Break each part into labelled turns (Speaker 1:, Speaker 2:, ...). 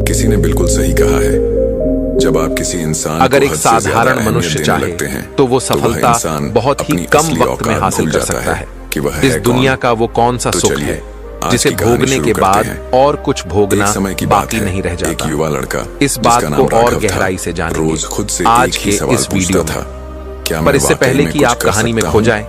Speaker 1: किसी ने बिल्कुल सही कहा है, जब आप किसी इंसान
Speaker 2: अगर एक साधारण मनुष्य चाहे तो वो सफलता बहुत ही कम वक्त में हासिल कर सकता है। इस दुनिया का वो कौन सा सुख है जिसे भोगने के बाद और कुछ भोगना बाकी नहीं रह जाता।
Speaker 1: एक युवा लड़का,
Speaker 2: इस बात को और गहराई से जानेंगे आज के इस वीडियो में। पर इससे पहले कि आप कहानी में खो जाएं,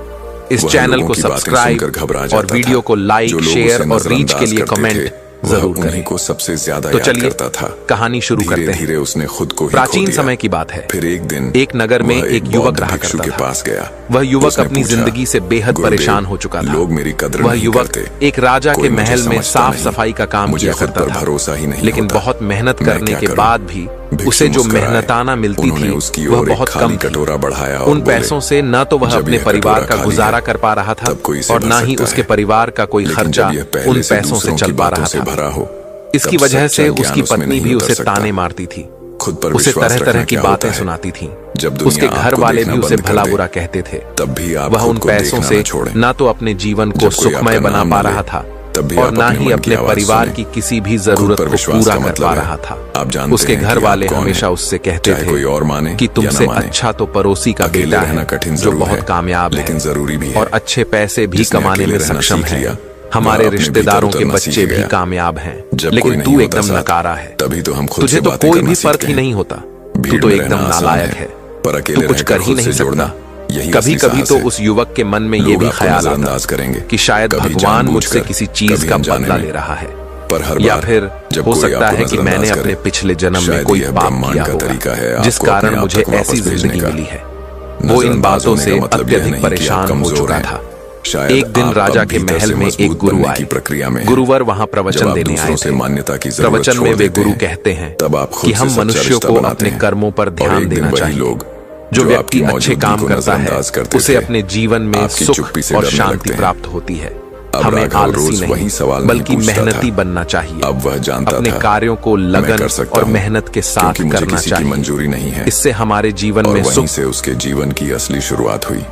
Speaker 2: इस चैनल को सब्सक्राइब और वीडियो को लाइक, शेयर और रीच के लिए कमेंट जरूर करें।
Speaker 1: को सबसे ज्यादा
Speaker 2: तो
Speaker 1: याद
Speaker 2: चलिए
Speaker 1: करता था।
Speaker 2: कहानी शुरू करते हैं।
Speaker 1: धीरे उसने खुद को ही
Speaker 2: प्राचीन
Speaker 1: खो दिया।
Speaker 2: समय की बात है।
Speaker 1: फिर एक दिन
Speaker 2: एक नगर में एक युवक रहा करता
Speaker 1: के
Speaker 2: था।
Speaker 1: पास गया।
Speaker 2: वह युवक
Speaker 1: उसने
Speaker 2: अपनी
Speaker 1: पूछा,
Speaker 2: जिंदगी से बेहद
Speaker 1: गुरुदेव,
Speaker 2: परेशान हो चुका था।
Speaker 1: लोग मेरी कदर
Speaker 2: वह
Speaker 1: नहीं
Speaker 2: युवक
Speaker 1: करते।
Speaker 2: एक राजा के
Speaker 1: कोई मुझे
Speaker 2: महल में
Speaker 1: समझता
Speaker 2: साफ
Speaker 1: नहीं।
Speaker 2: सफाई का काम
Speaker 1: मुझे
Speaker 2: किया
Speaker 1: खुद
Speaker 2: करता
Speaker 1: पर
Speaker 2: था,
Speaker 1: भरोसा ही नहीं
Speaker 2: लेकिन
Speaker 1: होता।
Speaker 2: बहुत मेहनत
Speaker 1: मैं
Speaker 2: करने
Speaker 1: क्या
Speaker 2: के
Speaker 1: करूं?
Speaker 2: बाद भी
Speaker 1: भिक्षु
Speaker 2: उसे जो
Speaker 1: मुस्कुराए।
Speaker 2: मेहनताना मिलती
Speaker 1: उन्होंने
Speaker 2: थी
Speaker 1: उसकी
Speaker 2: वह
Speaker 1: ओर एक
Speaker 2: बहुत
Speaker 1: खाली
Speaker 2: कम थी।
Speaker 1: कटोरा बढ़ाया और
Speaker 2: उन
Speaker 1: बोले,
Speaker 2: पैसों से न तो वह
Speaker 1: जब
Speaker 2: अपने
Speaker 1: यह
Speaker 2: परिवार
Speaker 1: कटोरा
Speaker 2: का
Speaker 1: खाली
Speaker 2: गुजारा
Speaker 1: है,
Speaker 2: कर पा रहा था
Speaker 1: तब कोई इसे
Speaker 2: और
Speaker 1: भर
Speaker 2: न ही
Speaker 1: सकता
Speaker 2: उसके
Speaker 1: है।
Speaker 2: परिवार का कोई
Speaker 1: लेकिन
Speaker 2: खर्चा
Speaker 1: जब यह पहले
Speaker 2: उन
Speaker 1: से
Speaker 2: पैसों से
Speaker 1: दूसरों
Speaker 2: चल
Speaker 1: की
Speaker 2: पा
Speaker 1: बातों
Speaker 2: रहा
Speaker 1: से
Speaker 2: था।
Speaker 1: भरा हो,
Speaker 2: इसकी
Speaker 1: तब
Speaker 2: वजह
Speaker 1: सच्चा
Speaker 2: से
Speaker 1: ज्ञान
Speaker 2: उसकी
Speaker 1: उसमें
Speaker 2: पत्नी
Speaker 1: नहीं
Speaker 2: भी
Speaker 1: उतर
Speaker 2: उसे
Speaker 1: सकता।
Speaker 2: ताने मारती थी,
Speaker 1: खुद पर
Speaker 2: उसे
Speaker 1: विश्वास
Speaker 2: तरह तरह
Speaker 1: रखना
Speaker 2: की
Speaker 1: क्या
Speaker 2: बातें
Speaker 1: होता है?
Speaker 2: सुनाती थी।
Speaker 1: जब
Speaker 2: उसके
Speaker 1: दुनिया
Speaker 2: घर
Speaker 1: आपको
Speaker 2: वाले
Speaker 1: देखना
Speaker 2: भी उसे
Speaker 1: बंद कर
Speaker 2: भला
Speaker 1: दे,
Speaker 2: बुरा कहते थे।
Speaker 1: तब भी आप
Speaker 2: वह
Speaker 1: खुद
Speaker 2: उन
Speaker 1: को
Speaker 2: पैसों
Speaker 1: देखना
Speaker 2: से
Speaker 1: न छोड़ें।
Speaker 2: न तो अपने जीवन को
Speaker 1: जब कोई
Speaker 2: सुखमय
Speaker 1: आपका
Speaker 2: बना
Speaker 1: नाम
Speaker 2: पा
Speaker 1: न ले,
Speaker 2: रहा था
Speaker 1: तब भी
Speaker 2: और
Speaker 1: आप
Speaker 2: न
Speaker 1: अपने
Speaker 2: ही
Speaker 1: मन
Speaker 2: अपने
Speaker 1: की आवाज
Speaker 2: परिवार
Speaker 1: सुनें।
Speaker 2: की किसी भी
Speaker 1: खुद
Speaker 2: जरूरत
Speaker 1: पर
Speaker 2: को
Speaker 1: विश्वास
Speaker 2: पूरा
Speaker 1: का
Speaker 2: कर
Speaker 1: मतलब
Speaker 2: पा
Speaker 1: है,
Speaker 2: रहा था।
Speaker 1: आप जानते
Speaker 2: उसके
Speaker 1: हैं
Speaker 2: घर
Speaker 1: कि आप
Speaker 2: वाले
Speaker 1: कौन
Speaker 2: हमेशा
Speaker 1: हैं।
Speaker 2: उससे कहते
Speaker 1: चाहे
Speaker 2: थे
Speaker 1: कोई और माने
Speaker 2: कि
Speaker 1: या
Speaker 2: तुमसे
Speaker 1: न माने।
Speaker 2: अच्छा तो पड़ोसी का
Speaker 1: अकेले
Speaker 2: बेटा
Speaker 1: रहना
Speaker 2: है
Speaker 1: कठिन
Speaker 2: जो
Speaker 1: जरूर
Speaker 2: बहुत
Speaker 1: है,
Speaker 2: कामयाब
Speaker 1: लेकिन
Speaker 2: है
Speaker 1: जरूरी भी है।
Speaker 2: और अच्छे पैसे भी
Speaker 1: जिसने
Speaker 2: कमाने
Speaker 1: अकेले
Speaker 2: में
Speaker 1: रहना
Speaker 2: सक्षम
Speaker 1: सीख
Speaker 2: है।
Speaker 1: लिया,
Speaker 2: हमारे
Speaker 1: वह अपने
Speaker 2: रिश्तेदारों
Speaker 1: भीतर
Speaker 2: के
Speaker 1: उतरना
Speaker 2: बच्चे
Speaker 1: सीख
Speaker 2: भी
Speaker 1: गया।
Speaker 2: कामयाब हैं,
Speaker 1: जब
Speaker 2: लेकिन
Speaker 1: कोई नहीं
Speaker 2: तू
Speaker 1: होता
Speaker 2: एकदम
Speaker 1: साथ,
Speaker 2: नकारा है।
Speaker 1: तभी तो हम खुद
Speaker 2: तुझे
Speaker 1: से
Speaker 2: तो
Speaker 1: बातें
Speaker 2: कोई
Speaker 1: करना
Speaker 2: भी
Speaker 1: सीखते
Speaker 2: फर्क ही
Speaker 1: हैं।
Speaker 2: नहीं होता। तू
Speaker 1: भीड़
Speaker 2: तो
Speaker 1: में
Speaker 2: एकदम
Speaker 1: रहना आसान
Speaker 2: नालायक है।
Speaker 1: पर
Speaker 2: तू
Speaker 1: अकेले
Speaker 2: कुछ
Speaker 1: रहकर
Speaker 2: कर ही
Speaker 1: खुद
Speaker 2: नहीं
Speaker 1: से जोड़ना,
Speaker 2: सकता।
Speaker 1: यही
Speaker 2: कभी
Speaker 1: असली
Speaker 2: कभी
Speaker 1: साहस
Speaker 2: तो
Speaker 1: है।
Speaker 2: उस युवक के मन में ये
Speaker 1: लोग
Speaker 2: भी
Speaker 1: आपको
Speaker 2: ख्याल आता
Speaker 1: नजरअंदाज करेंगे
Speaker 2: कि शायद
Speaker 1: कभी
Speaker 2: भगवान मुझसे
Speaker 1: जानबूझकर,
Speaker 2: किसी चीज
Speaker 1: कभी
Speaker 2: का
Speaker 1: अनजाने
Speaker 2: बदला
Speaker 1: में।
Speaker 2: ले रहा है,
Speaker 1: पर हर
Speaker 2: या
Speaker 1: बार
Speaker 2: फिर
Speaker 1: जब
Speaker 2: हो
Speaker 1: कोई
Speaker 2: सकता
Speaker 1: आपको
Speaker 2: है कि मैंने
Speaker 1: नजरअंदाज
Speaker 2: अपने
Speaker 1: करे,
Speaker 2: पिछले जन्म में
Speaker 1: शायद
Speaker 2: कोई
Speaker 1: यह
Speaker 2: पाप
Speaker 1: ब्रह्मांड
Speaker 2: किया
Speaker 1: का तरीका है
Speaker 2: होगा जिस
Speaker 1: आपको अपने
Speaker 2: कारण
Speaker 1: आप
Speaker 2: मुझे
Speaker 1: तक वापस
Speaker 2: ऐसी
Speaker 1: भेजने
Speaker 2: जिंदगी
Speaker 1: का।
Speaker 2: मिली है। वो इन
Speaker 1: नजरअंदाज
Speaker 2: बातों
Speaker 1: होने का
Speaker 2: से
Speaker 1: मतलब यह
Speaker 2: अत्यधिक
Speaker 1: नहीं कि आप
Speaker 2: परेशान हो
Speaker 1: कमजोर
Speaker 2: चुका
Speaker 1: हैं।
Speaker 2: था।
Speaker 1: शायद
Speaker 2: एक दिन
Speaker 1: आप
Speaker 2: राजा
Speaker 1: अब
Speaker 2: के
Speaker 1: भीतर
Speaker 2: महल
Speaker 1: से
Speaker 2: में एक
Speaker 1: मजबूत
Speaker 2: गुरु
Speaker 1: बनने
Speaker 2: आए।
Speaker 1: की प्रक्रिया में हैं।
Speaker 2: गुरुवर वहां
Speaker 1: जब
Speaker 2: प्रवचन
Speaker 1: आप
Speaker 2: देने आए
Speaker 1: दूसरों से
Speaker 2: थे।
Speaker 1: मान्यता की जरूरत
Speaker 2: प्रवचन में
Speaker 1: छोड़
Speaker 2: वे
Speaker 1: देते
Speaker 2: गुरु
Speaker 1: हैं,
Speaker 2: कहते हैं
Speaker 1: तब आप खुद
Speaker 2: कि
Speaker 1: से
Speaker 2: हम
Speaker 1: सच्चा
Speaker 2: मनुष्यों
Speaker 1: रिश्ता
Speaker 2: को
Speaker 1: बनाते
Speaker 2: अपने
Speaker 1: हैं।
Speaker 2: कर्मों पर
Speaker 1: और
Speaker 2: ध्यान
Speaker 1: एक दिन
Speaker 2: देना
Speaker 1: वही
Speaker 2: चाहिए।
Speaker 1: लोग
Speaker 2: जो
Speaker 1: जो
Speaker 2: व्यक्ति
Speaker 1: आपकी
Speaker 2: अच्छे
Speaker 1: मौजूदगी
Speaker 2: काम
Speaker 1: को
Speaker 2: करता है
Speaker 1: नजरअंदाज करते
Speaker 2: उसे
Speaker 1: थे,
Speaker 2: अपने जीवन में
Speaker 1: आपकी
Speaker 2: सुख
Speaker 1: चुप्पी से
Speaker 2: और
Speaker 1: डरने
Speaker 2: शांति
Speaker 1: लगते हैं।
Speaker 2: प्राप्त होती है।
Speaker 1: अब
Speaker 2: हमें
Speaker 1: राघव
Speaker 2: आलसी
Speaker 1: रोज वही
Speaker 2: नहीं
Speaker 1: सवाल नहीं
Speaker 2: बल्कि
Speaker 1: पूछता
Speaker 2: मेहनती
Speaker 1: था।
Speaker 2: बनना चाहिए।
Speaker 1: अब वह जानता
Speaker 2: अपने
Speaker 1: था,
Speaker 2: कार्यों को
Speaker 1: मैं
Speaker 2: लगन
Speaker 1: कर सकता
Speaker 2: और
Speaker 1: हूं,
Speaker 2: मेहनत के साथ
Speaker 1: क्योंकि मुझे
Speaker 2: करना
Speaker 1: किसी की
Speaker 2: चाहिए।
Speaker 1: मंजूरी नहीं है।
Speaker 2: इससे हमारे जीवन
Speaker 1: और
Speaker 2: में
Speaker 1: वहीं
Speaker 2: सुख
Speaker 1: से उसके जीवन की असली शुरुआत हुई।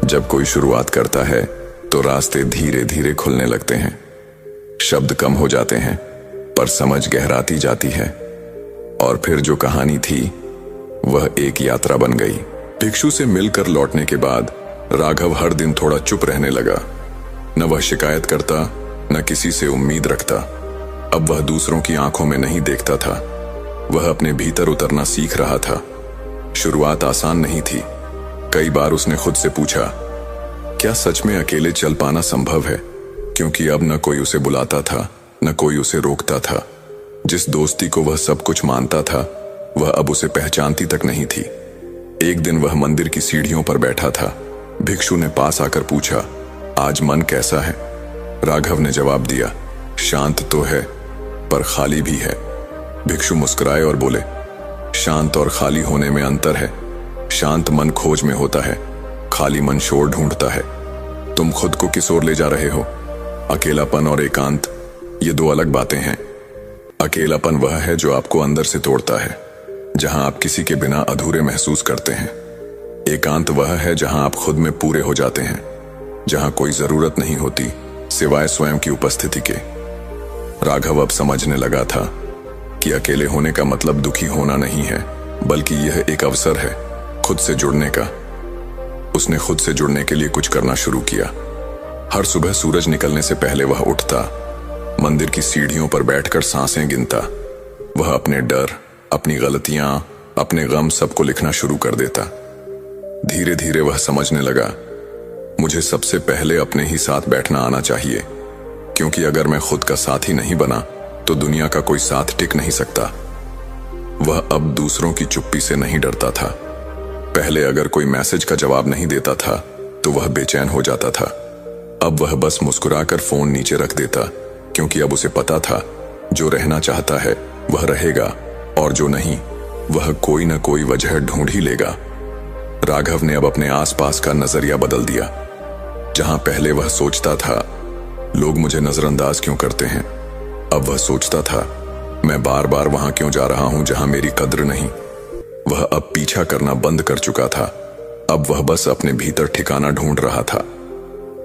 Speaker 1: जब कोई शुरुआत करता है तो रास्ते धीरे धीरे खुलने लगते हैं, शब्द कम हो जाते हैं, पर समझ गहराती जाती है। और फिर जो कहानी थी वह एक यात्रा बन गई। भिक्षु से मिलकर लौटने के बाद राघव हर दिन थोड़ा चुप रहने लगा। न वह शिकायत करता, न किसी से उम्मीद रखता। अब वह दूसरों की आंखों में नहीं देखता था, वह अपने भीतर उतरना सीख रहा था। शुरुआत आसान नहीं थी। कई बार उसने खुद से पूछा, क्या सच में अकेले चल पाना संभव है? क्योंकि अब न कोई उसे बुलाता था, न कोई उसे रोकता था। जिस दोस्ती को वह सब कुछ मानता था, वह अब उसे पहचानती तक नहीं थी। एक दिन वह मंदिर की सीढ़ियों पर बैठा था। भिक्षु ने पास आकर पूछा, आज मन कैसा है? राघव ने जवाब दिया, शांत तो है पर खाली भी है। भिक्षु मुस्कुराए और बोले, शांत और खाली होने में अंतर है। शांत मन खोज में होता है, खाली मन शोर ढूंढता है। तुम खुद को किस ओर ले जा रहे हो? अकेलापन और एकांत, ये दो अलग बातें हैं। अकेलापन वह है जो आपको अंदर से तोड़ता है, जहां आप किसी के बिना अधूरे महसूस करते हैं। एकांत वह है जहां आप खुद में पूरे हो जाते हैं, जहां कोई जरूरत नहीं होती सिवाय स्वयं की उपस्थिति के। राघव अब समझने लगा था कि अकेले होने का मतलब दुखी होना नहीं है, बल्कि यह एक अवसर है खुद से जुड़ने का। उसने खुद से जुड़ने के लिए कुछ करना शुरू किया। हर सुबह सूरज निकलने से पहले वह उठता, मंदिर की सीढ़ियों पर बैठकर सांसें गिनता। वह अपने डर, अपनी गलतियां, अपने गम सबको लिखना शुरू कर देता। धीरे धीरे वह समझने लगा, मुझे सबसे पहले अपने ही साथ बैठना आना चाहिए, क्योंकि अगर मैं खुद का साथी नहीं बना तो दुनिया का कोई साथ टिक नहीं सकता। वह अब दूसरों की चुप्पी से नहीं डरता था। पहले अगर कोई मैसेज का जवाब नहीं देता था तो वह बेचैन हो जाता था। अब वह बस मुस्कुराकर फोन नीचे रख देता, क्योंकि अब उसे पता था जो रहना चाहता है वह रहेगा, और जो नहीं वह कोई न कोई वजह ढूंढ ही लेगा। राघव ने अब अपने आसपास का नजरिया बदल दिया। जहां पहले वह सोचता था, लोग मुझे नजरअंदाज क्यों करते हैं, अब वह सोचता था, मैं बार बार वहां क्यों जा रहा हूं जहां मेरी कद्र नहीं। वह अब पीछा करना बंद कर चुका था। अब वह बस अपने भीतर ठिकाना ढूंढ रहा था।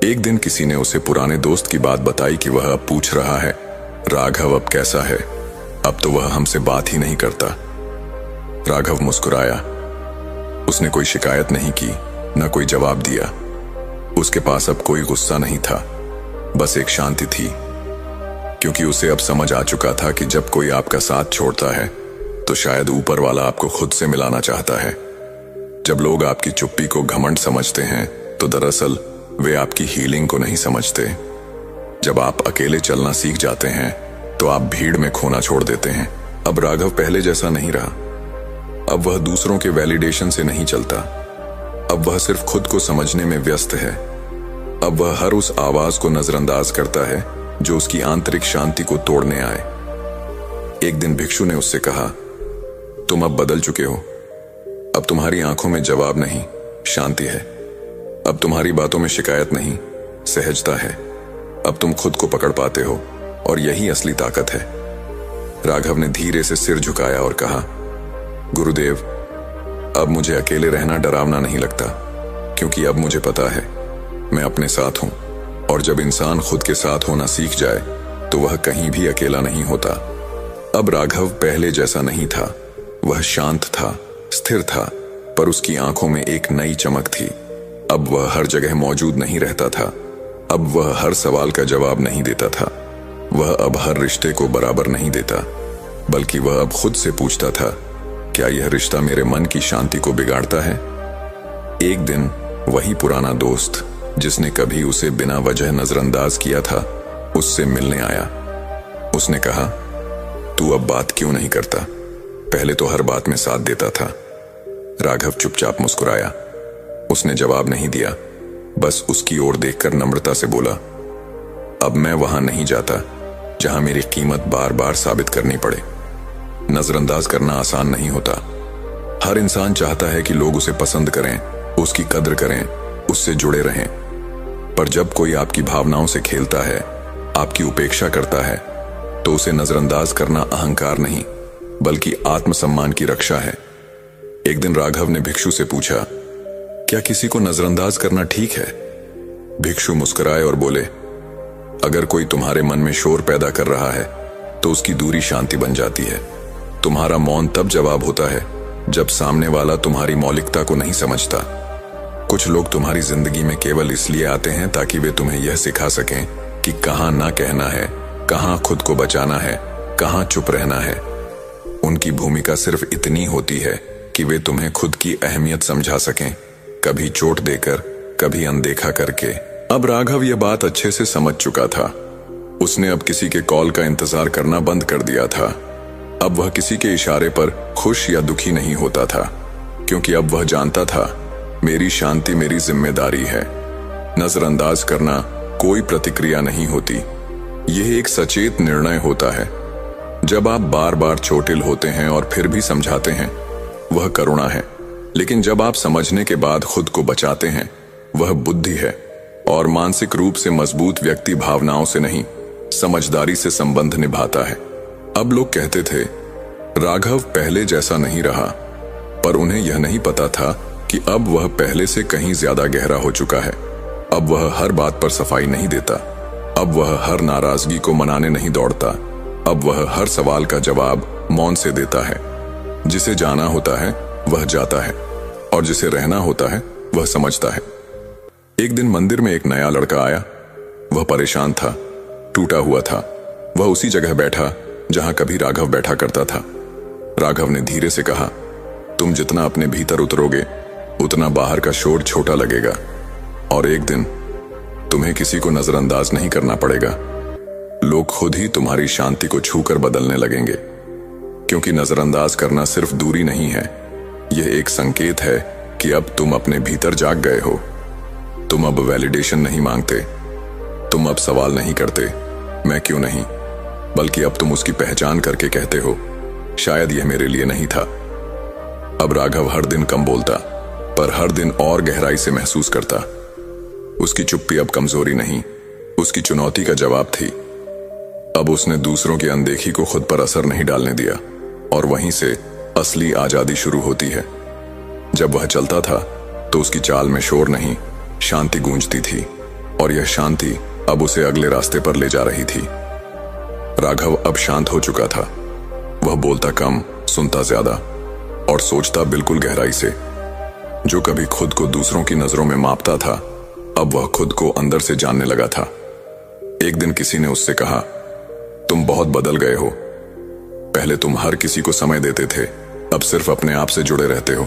Speaker 1: एक दिन किसी ने उसे पुराने दोस्त की बात बताई कि वह अब पूछ रहा है, राघव अब कैसा है? अब तो वह हमसे बात ही नहीं करता। राघव मुस्कुराया। उसने कोई शिकायत नहीं की, न कोई जवाब दिया। उसके पास अब कोई गुस्सा नहीं था, बस एक शांति थी, क्योंकि उसे अब समझ आ चुका था कि जब कोई आपका साथ छोड़ता है तो शायद ऊपर वाला आपको खुद से मिलाना चाहता है। जब लोग आपकी चुप्पी को घमंड समझते हैं तो दरअसल वे आपकी हीलिंग को नहीं समझते। जब आप अकेले चलना सीख जाते हैं तो आप भीड़ में खोना छोड़ देते हैं। अब राघव पहले जैसा नहीं रहा। अब वह दूसरों के वैलिडेशन से नहीं चलता। अब वह सिर्फ खुद को समझने में व्यस्त है। अब वह हर उस आवाज को नजरअंदाज करता है जो उसकी आंतरिक शांति को तोड़ने आए। एक दिन भिक्षु ने उससे कहा, तुम अब बदल चुके हो। अब तुम्हारी आंखों में जवाब नहीं, शांति है। अब तुम्हारी बातों में शिकायत नहीं, सहजता है। अब तुम खुद को पकड़ पाते हो और यही असली ताकत है। राघव ने धीरे से सिर झुकाया और कहा, गुरुदेव, अब मुझे अकेले रहना डरावना नहीं लगता, क्योंकि अब मुझे पता है मैं अपने साथ हूं। और जब इंसान खुद के साथ होना सीख जाए तो वह कहीं भी अकेला नहीं होता। अब राघव पहले जैसा नहीं था। वह शांत था, स्थिर था, पर उसकी आंखों में एक नई चमक थी। अब वह हर जगह मौजूद नहीं रहता था। अब वह हर सवाल का जवाब नहीं देता था। वह अब हर रिश्ते को बराबर नहीं देता, बल्कि वह अब खुद से पूछता था, क्या यह रिश्ता मेरे मन की शांति को बिगाड़ता है? एक दिन वही पुराना दोस्त जिसने कभी उसे बिना वजह नजरअंदाज किया था, उससे मिलने आया। उसने कहा, तू अब बात क्यों नहीं करता? पहले तो हर बात में साथ देता था। राघव चुपचाप मुस्कुराया। उसने जवाब नहीं दिया, बस उसकी ओर देखकर नम्रता से बोला, अब मैं वहां नहीं जाता जहां मेरी कीमत बार बार साबित करनी पड़े। नजरअंदाज करना आसान नहीं होता। हर इंसान चाहता है कि लोग उसे पसंद करें, उसकी कद्र करें, उससे जुड़े रहें। पर जब कोई आपकी भावनाओं से खेलता है, आपकी उपेक्षा करता है, तो उसे नजरअंदाज करना अहंकार नहीं, बल्कि आत्मसम्मान की रक्षा है। एक दिन राघव ने भिक्षु से पूछा, क्या किसी को नजरअंदाज करना ठीक है? भिक्षु मुस्कुराए और बोले, अगर कोई तुम्हारे मन में शोर पैदा कर रहा है तो उसकी दूरी शांति बन जाती है। तुम्हारा मौन तब जवाब होता है जब सामने वाला तुम्हारी मौलिकता को नहीं समझता। कुछ लोग तुम्हारी जिंदगी में केवल इसलिए आते हैं ताकि वे तुम्हें यह सिखा सकें कि कहां ना कहना है, कहां खुद को बचाना है, कहां चुप रहना है। उनकी भूमिका सिर्फ इतनी होती है कि वे तुम्हें खुद की अहमियत समझा सकें, कभी चोट देकर, कभी अनदेखा करके। अब राघव यह बात अच्छे से समझ चुका था। उसने अब किसी के कॉल का इंतजार करना बंद कर दिया था। अब वह किसी के इशारे पर खुश या दुखी नहीं होता था, क्योंकि अब वह जानता था, मेरी शांति मेरी जिम्मेदारी है। नजरअंदाज करना कोई प्रतिक्रिया नहीं होती, यह एक सचेत निर्णय होता है। जब आप बार बार चोटिल होते हैं और फिर भी समझाते हैं, वह करुणा है। लेकिन जब आप समझने के बाद खुद को बचाते हैं, वह बुद्धि है। और मानसिक रूप से मजबूत व्यक्ति भावनाओं से नहीं, समझदारी से संबंध निभाता है। अब लोग कहते थे, राघव पहले जैसा नहीं रहा, पर उन्हें यह नहीं पता था कि अब वह पहले से कहीं ज्यादा गहरा हो चुका है। अब वह हर बात पर सफाई नहीं देता। अब वह हर नाराजगी को मनाने नहीं दौड़ता। अब वह हर सवाल का जवाब मौन से देता है। जिसे जाना होता है वह जाता है, और जिसे रहना होता है वह समझता है। एक दिन मंदिर में एक नया लड़का आया। वह परेशान था, टूटा हुआ था। वह उसी जगह बैठा जहां कभी राघव बैठा करता था। राघव ने धीरे से कहा, तुम जितना अपने भीतर उतरोगे उतना बाहर का शोर छोटा लगेगा, और एक दिन तुम्हें किसी को नजरअंदाज नहीं करना पड़ेगा। लोग खुद ही तुम्हारी शांति को छूकर बदलने लगेंगे, क्योंकि नजरअंदाज करना सिर्फ दूरी नहीं है, यह एक संकेत है कि अब तुम अपने भीतर जाग गए हो। तुम अब वैलिडेशन नहीं मांगते, तुम अब सवाल नहीं करते, मैं क्यों नहीं, बल्कि अब तुम उसकी पहचान करके कहते हो, शायद यह मेरे लिए नहीं था। अब राघव हर दिन कम बोलता, पर हर दिन और गहराई से महसूस करता। उसकी चुप्पी अब कमजोरी नहीं, उसकी चुनौती का जवाब थी। अब उसने दूसरों की अनदेखी को खुद पर असर नहीं डालने दिया, और वहीं से असली आजादी शुरू होती है। जब वह चलता था तो उसकी चाल में शोर नहीं, शांति गूंजती थी, और यह शांति अब उसे अगले रास्ते पर ले जा रही थी। राघव अब शांत हो चुका था, वह बोलता कम, सुनता ज्यादा और सोचता बिल्कुल गहराई से। जो कभी खुद को दूसरों की नजरों में मापता था, अब वह खुद को अंदर से जानने लगा था। एक दिन किसी ने उससे कहा, तुम बहुत बदल गए हो। पहले तुम हर किसी को समय देते थे, अब सिर्फ अपने आप से जुड़े रहते हो।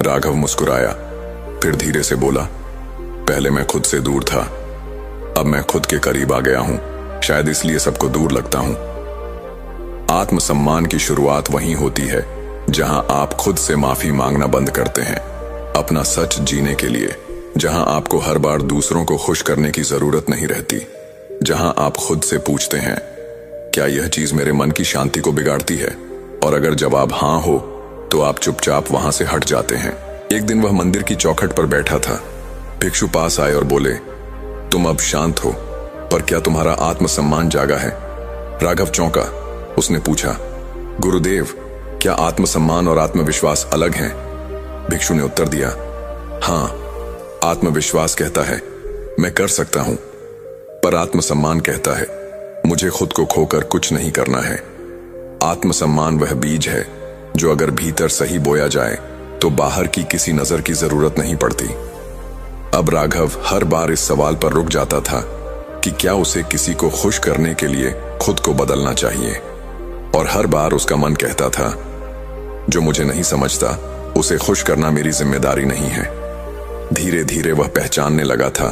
Speaker 1: राघव मुस्कुराया, फिर धीरे से बोला, पहले मैं खुद से दूर था, अब मैं खुद के करीब आ गया हूं, शायद इसलिए सबको दूर लगता हूं। आत्मसम्मान की शुरुआत वहीं होती है जहां आप खुद से माफी मांगना बंद करते हैं अपना सच जीने के लिए, जहां आपको हर बार दूसरों को खुश करने की जरूरत नहीं रहती, जहां आप खुद से पूछते हैं, क्या यह चीज मेरे मन की शांति को बिगाड़ती है? और अगर जवाब हां हो तो आप चुपचाप वहां से हट जाते हैं। एक दिन वह मंदिर की चौखट पर बैठा था। भिक्षु पास आए और बोले, तुम अब शांत हो, पर क्या तुम्हारा आत्मसम्मान जागा है? राघव चौंका। उसने पूछा, गुरुदेव, क्या आत्मसम्मान और आत्मविश्वास अलग हैं? भिक्षु ने उत्तर दिया, हां, आत्मविश्वास कहता है मैं कर सकता हूं, पर आत्मसम्मान कहता है मुझे खुद को खोकर कुछ नहीं करना है। आत्मसम्मान वह बीज है जो अगर भीतर सही बोया जाए तो बाहर की किसी नजर की जरूरत नहीं पड़ती। अब राघव हर बार इस सवाल पर रुक जाता था कि क्या उसे किसी को खुश करने के लिए खुद को बदलना चाहिए, और हर बार उसका मन कहता था, जो मुझे नहीं समझता उसे खुश करना मेरी जिम्मेदारी नहीं है। धीरे धीरे वह पहचानने लगा था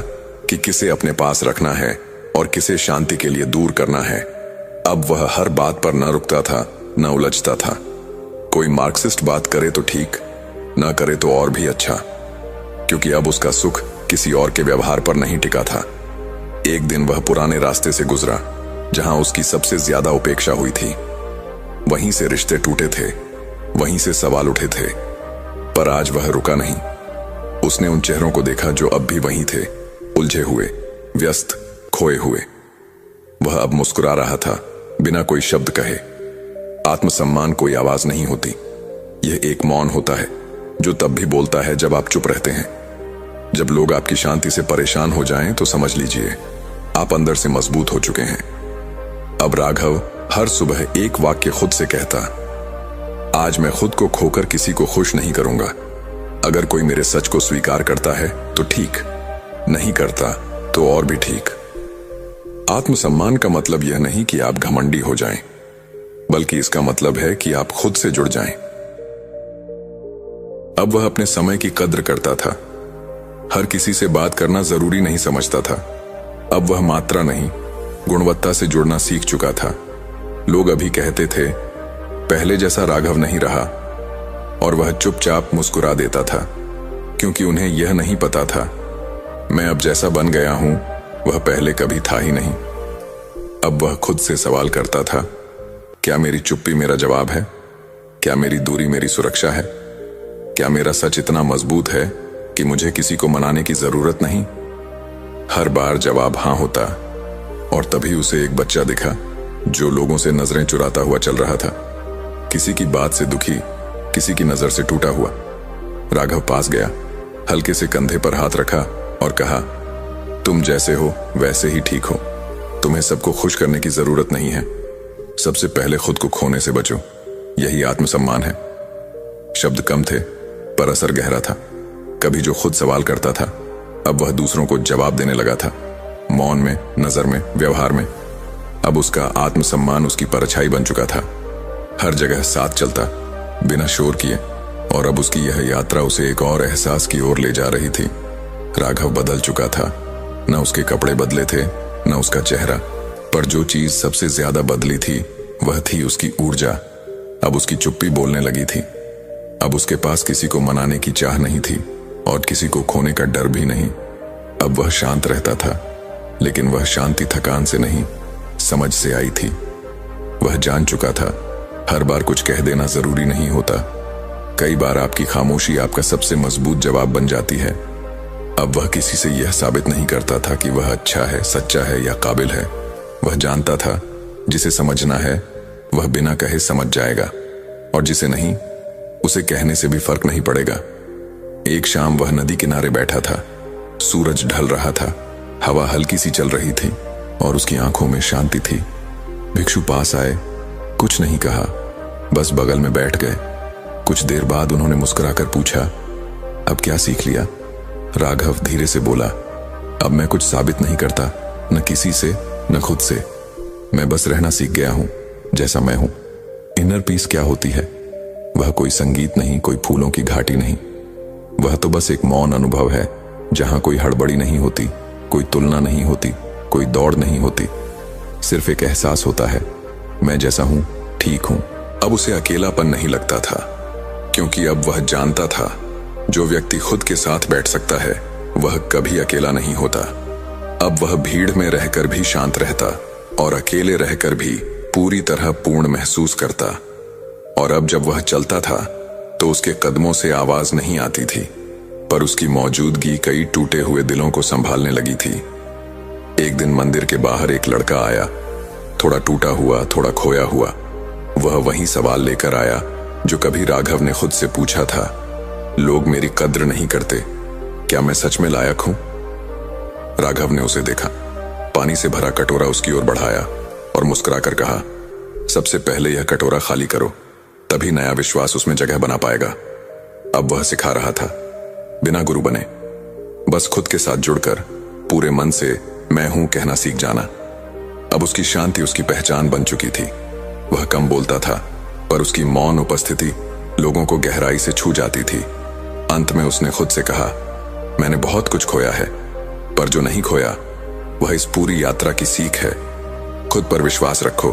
Speaker 1: कि किसे अपने पास रखना है और किसे शांति के लिए दूर करना है। अब वह हर बात पर न रुकता था, न उलझता था। कोई मार्क्सिस्ट बात करे तो ठीक, न करे तो और भी अच्छा, क्योंकि अब उसका सुख किसी और के व्यवहार पर नहीं टिका था। एक दिन वह पुराने रास्ते से गुजरा जहां उसकी सबसे ज्यादा उपेक्षा हुई थी। वहीं से रिश्ते टूटे थे, वहीं से सवाल उठे थे, पर आज वह रुका नहीं। उसने उन चेहरों को देखा जो अब भी वहीं थे, उलझे हुए, व्यस्त, खोए हुए। वह अब मुस्कुरा रहा था, बिना कोई शब्द कहे। आत्मसम्मान कोई आवाज नहीं होती, यह एक मौन होता है जो तब भी बोलता है जब आप चुप रहते हैं। जब लोग आपकी शांति से परेशान हो जाएं तो समझ लीजिए आप अंदर से मजबूत हो चुके हैं। अब राघव हर सुबह एक वाक्य खुद से कहता, आज मैं खुद को खोकर किसी को खुश नहीं करूंगा। अगर कोई मेरे सच को स्वीकार करता है तो ठीक, नहीं करता तो और भी ठीक। आत्मसम्मान का मतलब यह नहीं कि आप घमंडी हो जाएं, बल्कि इसका मतलब है कि आप खुद से जुड़ जाएं। अब वह अपने समय की कद्र करता था। हर किसी से बात करना जरूरी नहीं समझता था। अब वह मात्रा नहीं, गुणवत्ता से जुड़ना सीख चुका था। लोग अभी कहते थे, पहले जैसा राघव नहीं रहा, और वह चुपचाप मुस्कुरा देता था, क्योंकि उन्हें यह नहीं पता था, मैं अब जैसा बन गया हूं वह पहले कभी था ही नहीं। अब वह खुद से सवाल करता था, क्या मेरी चुप्पी मेरा जवाब है? क्या मेरी दूरी मेरी सुरक्षा है? क्या मेरा सच इतना मजबूत है कि मुझे किसी को मनाने की जरूरत नहीं? हर बार जवाब हां होता, और तभी उसे एक बच्चा दिखा जो लोगों से नजरें चुराता हुआ चल रहा था। किसी की बात से दुखी, किसी की नजर से टूटा हुआ। राघव पास गया, हल्के से कंधे पर हाथ रखा और कहा, तुम जैसे हो वैसे ही ठीक हो। तुम्हें सबको खुश करने की जरूरत नहीं है। सबसे पहले खुद को खोने से बचो, यही आत्मसम्मान है। शब्द कम थे पर असर गहरा था। कभी जो खुद सवाल करता था, अब वह दूसरों को जवाब देने लगा था, मौन में, नजर में, व्यवहार में। अब उसका आत्मसम्मान उसकी परछाई बन चुका था, हर जगह साथ चलता, बिना शोर किए। और अब उसकी यह यात्रा उसे एक और एहसास की ओर ले जा रही थी। राघव बदल चुका था, न उसके कपड़े बदले थे, न उसका चेहरा, पर जो चीज सबसे ज्यादा बदली थी वह थी उसकी ऊर्जा। अब उसकी चुप्पी बोलने लगी थी। अब उसके पास किसी को मनाने की चाह नहीं थी और किसी को खोने का डर भी नहीं। अब वह शांत रहता था, लेकिन वह शांति थकान से नहीं, समझ से आई थी। वह जान चुका था, हर बार कुछ कह देना जरूरी नहीं होता। कई बार आपकी खामोशी आपका सबसे मजबूत जवाब बन जाती है। अब वह किसी से यह साबित नहीं करता था कि वह अच्छा है, सच्चा है या काबिल है। वह जानता था, जिसे समझना है वह बिना कहे समझ जाएगा, और जिसे नहीं, उसे कहने से भी फर्क नहीं पड़ेगा। एक शाम वह नदी किनारे बैठा था। सूरज ढल रहा था, हवा हल्की सी चल रही थी और उसकी आंखों में शांति थी। भिक्षु पास आए, कुछ नहीं कहा, बस बगल में बैठ गए। कुछ देर बाद उन्होंने मुस्कुराकर पूछा, अब क्या सीख लिया? राघव धीरे से बोला, अब मैं कुछ साबित नहीं करता, न किसी से न खुद से। मैं बस रहना सीख गया हूं जैसा मैं हूं। इनर पीस क्या होती है? वह कोई संगीत नहीं, कोई फूलों की घाटी नहीं। वह तो बस एक मौन अनुभव है, जहां कोई हड़बड़ी नहीं होती, कोई तुलना नहीं होती, कोई दौड़ नहीं होती। सिर्फ एक एहसास होता है, मैं जैसा हूं ठीक हूं। अब उसे अकेलापन नहीं लगता था, क्योंकि अब वह जानता था, जो व्यक्ति खुद के साथ बैठ सकता है वह कभी अकेला नहीं होता। अब वह भीड़ में रहकर भी शांत रहता और अकेले रहकर भी पूरी तरह पूर्ण महसूस करता। और अब जब वह चलता था तो उसके कदमों से आवाज नहीं आती थी, पर उसकी मौजूदगी कई टूटे हुए दिलों को संभालने लगी थी। एक दिन मंदिर के बाहर एक लड़का आया, थोड़ा टूटा हुआ, थोड़ा खोया हुआ। वह वही सवाल लेकर आया जो कभी राघव ने खुद से पूछा था, लोग मेरी कद्र नहीं करते, क्या मैं सच में लायक हूं? राघव ने उसे देखा, पानी से भरा कटोरा उसकी ओर बढ़ाया और मुस्कुराकर कहा, सबसे पहले यह कटोरा खाली करो, तभी नया विश्वास उसमें जगह बना पाएगा। अब वह सिखा रहा था, बिना गुरु बने, बस खुद के साथ जुड़कर पूरे मन से मैं हूं कहना सीख जाना। अब उसकी शांति उसकी पहचान बन चुकी थी। वह कम बोलता था, पर उसकी मौन उपस्थिति लोगों को गहराई से छू जाती थी। अंत में उसने खुद से कहा, मैंने बहुत कुछ खोया है, पर जो नहीं खोया वह इस पूरी यात्रा की सीख है। खुद पर विश्वास रखो,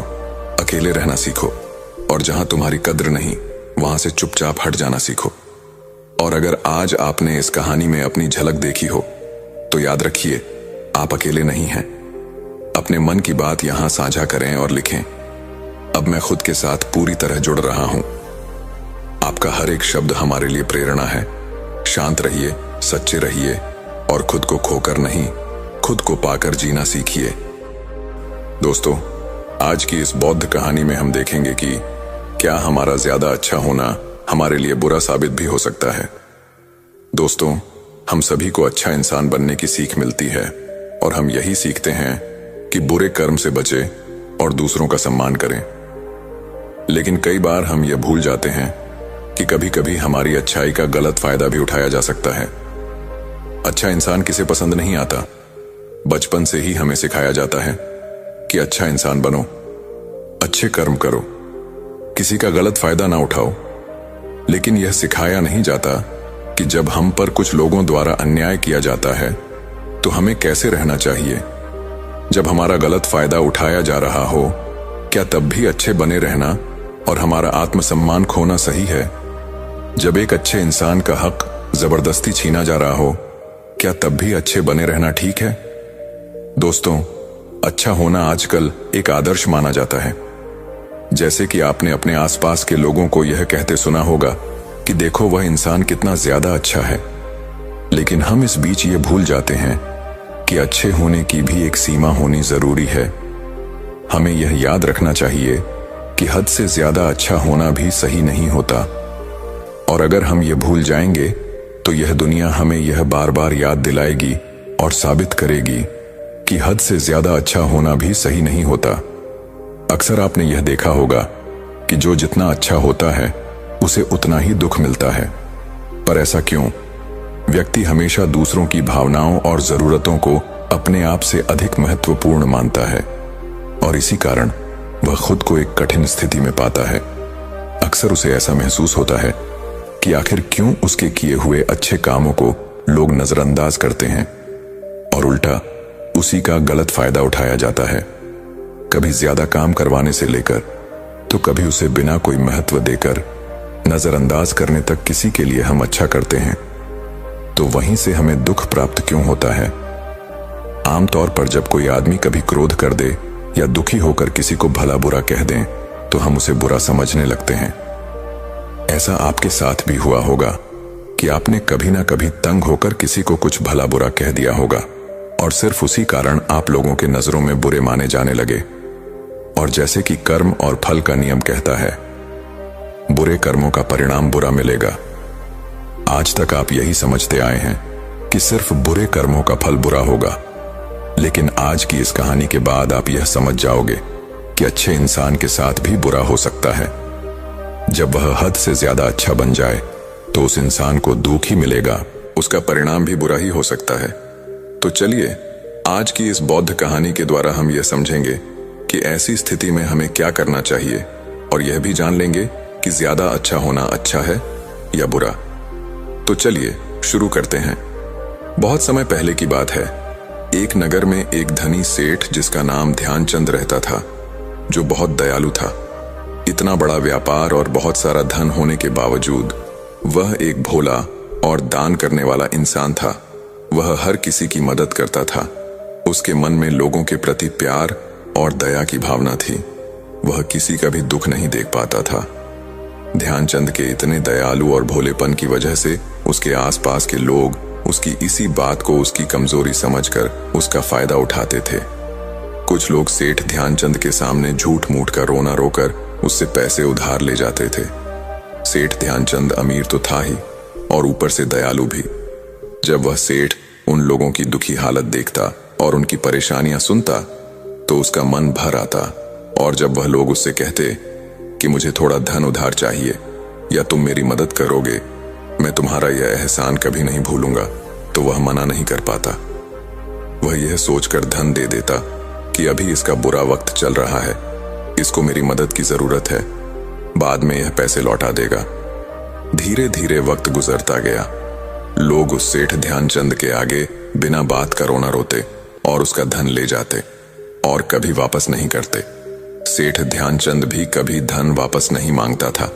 Speaker 1: अकेले रहना सीखो, और जहां तुम्हारी कद्र नहीं वहां से चुपचाप हट जाना सीखो। और अगर आज आपने इस कहानी में अपनी झलक देखी हो तो याद रखिए, आप अकेले नहीं हैं। अपने मन की बात यहां साझा करें और लिखें, अब मैं खुद के साथ पूरी तरह जुड़ रहा हूं। आपका हर एक शब्द हमारे लिए प्रेरणा है। शांत रहिए, सच्चे रहिए और खुद को खोकर नहीं, खुद को पाकर जीना सीखिए। दोस्तों, आज की इस बौद्ध कहानी में हम देखेंगे कि क्या हमारा ज्यादा अच्छा होना हमारे लिए बुरा साबित भी हो सकता है। दोस्तों, हम सभी को अच्छा इंसान बनने की सीख मिलती है और हम यही सीखते हैं कि बुरे कर्म से बचें और दूसरों का सम्मान करें। लेकिन कई बार हम यह भूल जाते हैं कि कभी कभी हमारी अच्छाई का गलत फायदा भी उठाया जा सकता है। अच्छा इंसान किसे पसंद नहीं आता। बचपन से ही हमें सिखाया जाता है कि अच्छा इंसान बनो, अच्छे कर्म करो, किसी का गलत फायदा ना उठाओ। लेकिन यह सिखाया नहीं जाता कि जब हम पर कुछ लोगों द्वारा अन्याय किया जाता है तो हमें कैसे रहना चाहिए। जब हमारा गलत फायदा उठाया जा रहा हो, क्या तब भी अच्छे बने रहना और हमारा आत्मसम्मान खोना सही है? जब एक अच्छे इंसान का हक जबरदस्ती छीना जा रहा हो, क्या तब भी अच्छे बने रहना ठीक है? दोस्तों, अच्छा होना आजकल एक आदर्श माना जाता है। जैसे कि आपने अपने आसपास के लोगों को यह कहते सुना होगा कि देखो वह इंसान कितना ज्यादा अच्छा है। लेकिन हम इस बीच ये भूल जाते हैं कि अच्छे होने की भी एक सीमा होनी जरूरी है। हमें यह याद रखना चाहिए कि हद से ज्यादा अच्छा होना भी सही नहीं होता। और अगर हम ये भूल जाएंगे तो यह दुनिया हमें यह बार बार याद दिलाएगी और साबित करेगी कि हद से ज्यादा अच्छा होना भी सही नहीं होता। अक्सर आपने यह देखा होगा कि जो जितना अच्छा होता है उसे उतना ही दुख मिलता है। पर ऐसा क्यों? व्यक्ति हमेशा दूसरों की भावनाओं और जरूरतों को अपने आप से अधिक महत्वपूर्ण मानता है और इसी कारण वह खुद को एक कठिन स्थिति में पाता है। अक्सर उसे ऐसा महसूस होता है कि आखिर क्यों उसके किए हुए अच्छे कामों को लोग नजरअंदाज करते हैं और उल्टा उसी का गलत फायदा उठाया जाता है। कभी ज्यादा काम करवाने से लेकर तो कभी उसे बिना कोई महत्व देकर नजरअंदाज करने तक किसी के लिए हम अच्छा करते हैं, तो वहीं से हमें दुख प्राप्त क्यों होता है? आमतौर पर जब कोई आदमी कभी क्रोध कर दे या दुखी होकर किसी को भला बुरा कह दें तो हम उसे बुरा समझने लगते हैं। ऐसा आपके साथ भी हुआ होगा कि आपने कभी ना कभी तंग होकर किसी को कुछ भला बुरा कह दिया होगा और सिर्फ उसी कारण आप लोगों के नजरों में बुरे माने जाने लगे। और जैसे कि कर्म और फल का नियम कहता है, बुरे कर्मों का परिणाम बुरा मिलेगा। आज तक आप यही समझते आए हैं कि सिर्फ बुरे कर्मों का फल बुरा होगा, लेकिन आज की इस कहानी के बाद आप यह समझ जाओगे कि अच्छे इंसान के साथ भी बुरा हो सकता है। जब वह हद से ज्यादा अच्छा बन जाए तो उस इंसान को दुख ही मिलेगा, उसका परिणाम भी बुरा ही हो सकता है। तो चलिए आज की इस बौद्ध कहानी के द्वारा हम यह समझेंगे कि ऐसी स्थिति में हमें क्या करना चाहिए, और यह भी जान लेंगे कि ज्यादा अच्छा होना अच्छा है या बुरा। तो चलिए शुरू करते हैं। बहुत समय पहले की बात है। एक नगर में एक धनी सेठ जिसका नाम ध्यानचंद रहता था, जो बहुत दयालु था। इतना बड़ा व्यापार और बहुत सारा धन होने के बावजूद वह एक भोला और दान करने वाला इंसान था। वह हर किसी की मदद करता था। उसके मन में लोगों के प्रति प्यार और दया की भावना थी। वह किसी का भी दुख नहीं देख पाता था। ध्यानचंद के इतने दयालु और भोलेपन की वजह से उसके आसपास के लोग उसकी इसी बात को उसकी कमजोरी समझकर उसका फायदा उठाते थे। कुछ लोग सेठ ध्यानचंद के सामने झूठ मूठ का रोना रोकर उससे पैसे उधार ले जाते थे। सेठ ध्यानचंद अमीर तो था ही और ऊपर से दयालु भी। जब वह सेठ उन लोगों की दुखी हालत देखता और उनकी परेशानियां सुनता तो उसका मन भर आता, और जब वह लोग उससे कहते कि मुझे थोड़ा धन उधार चाहिए या तुम मेरी मदद करोगे, मैं तुम्हारा यह एहसान कभी नहीं भूलूंगा, तो वह मना नहीं कर पाता। वह यह सोचकर धन दे देता कि अभी इसका बुरा वक्त चल रहा है, इसको मेरी मदद की जरूरत है, बाद में यह पैसे लौटा देगा। धीरे धीरे वक्त गुजरता गया। लोग उस सेठ ध्यानचंद के आगे बिना बात का रोना रोते और उसका धन ले जाते और कभी वापस नहीं करते। सेठ ध्यानचंद भी कभी धन वापस नहीं मांगता था।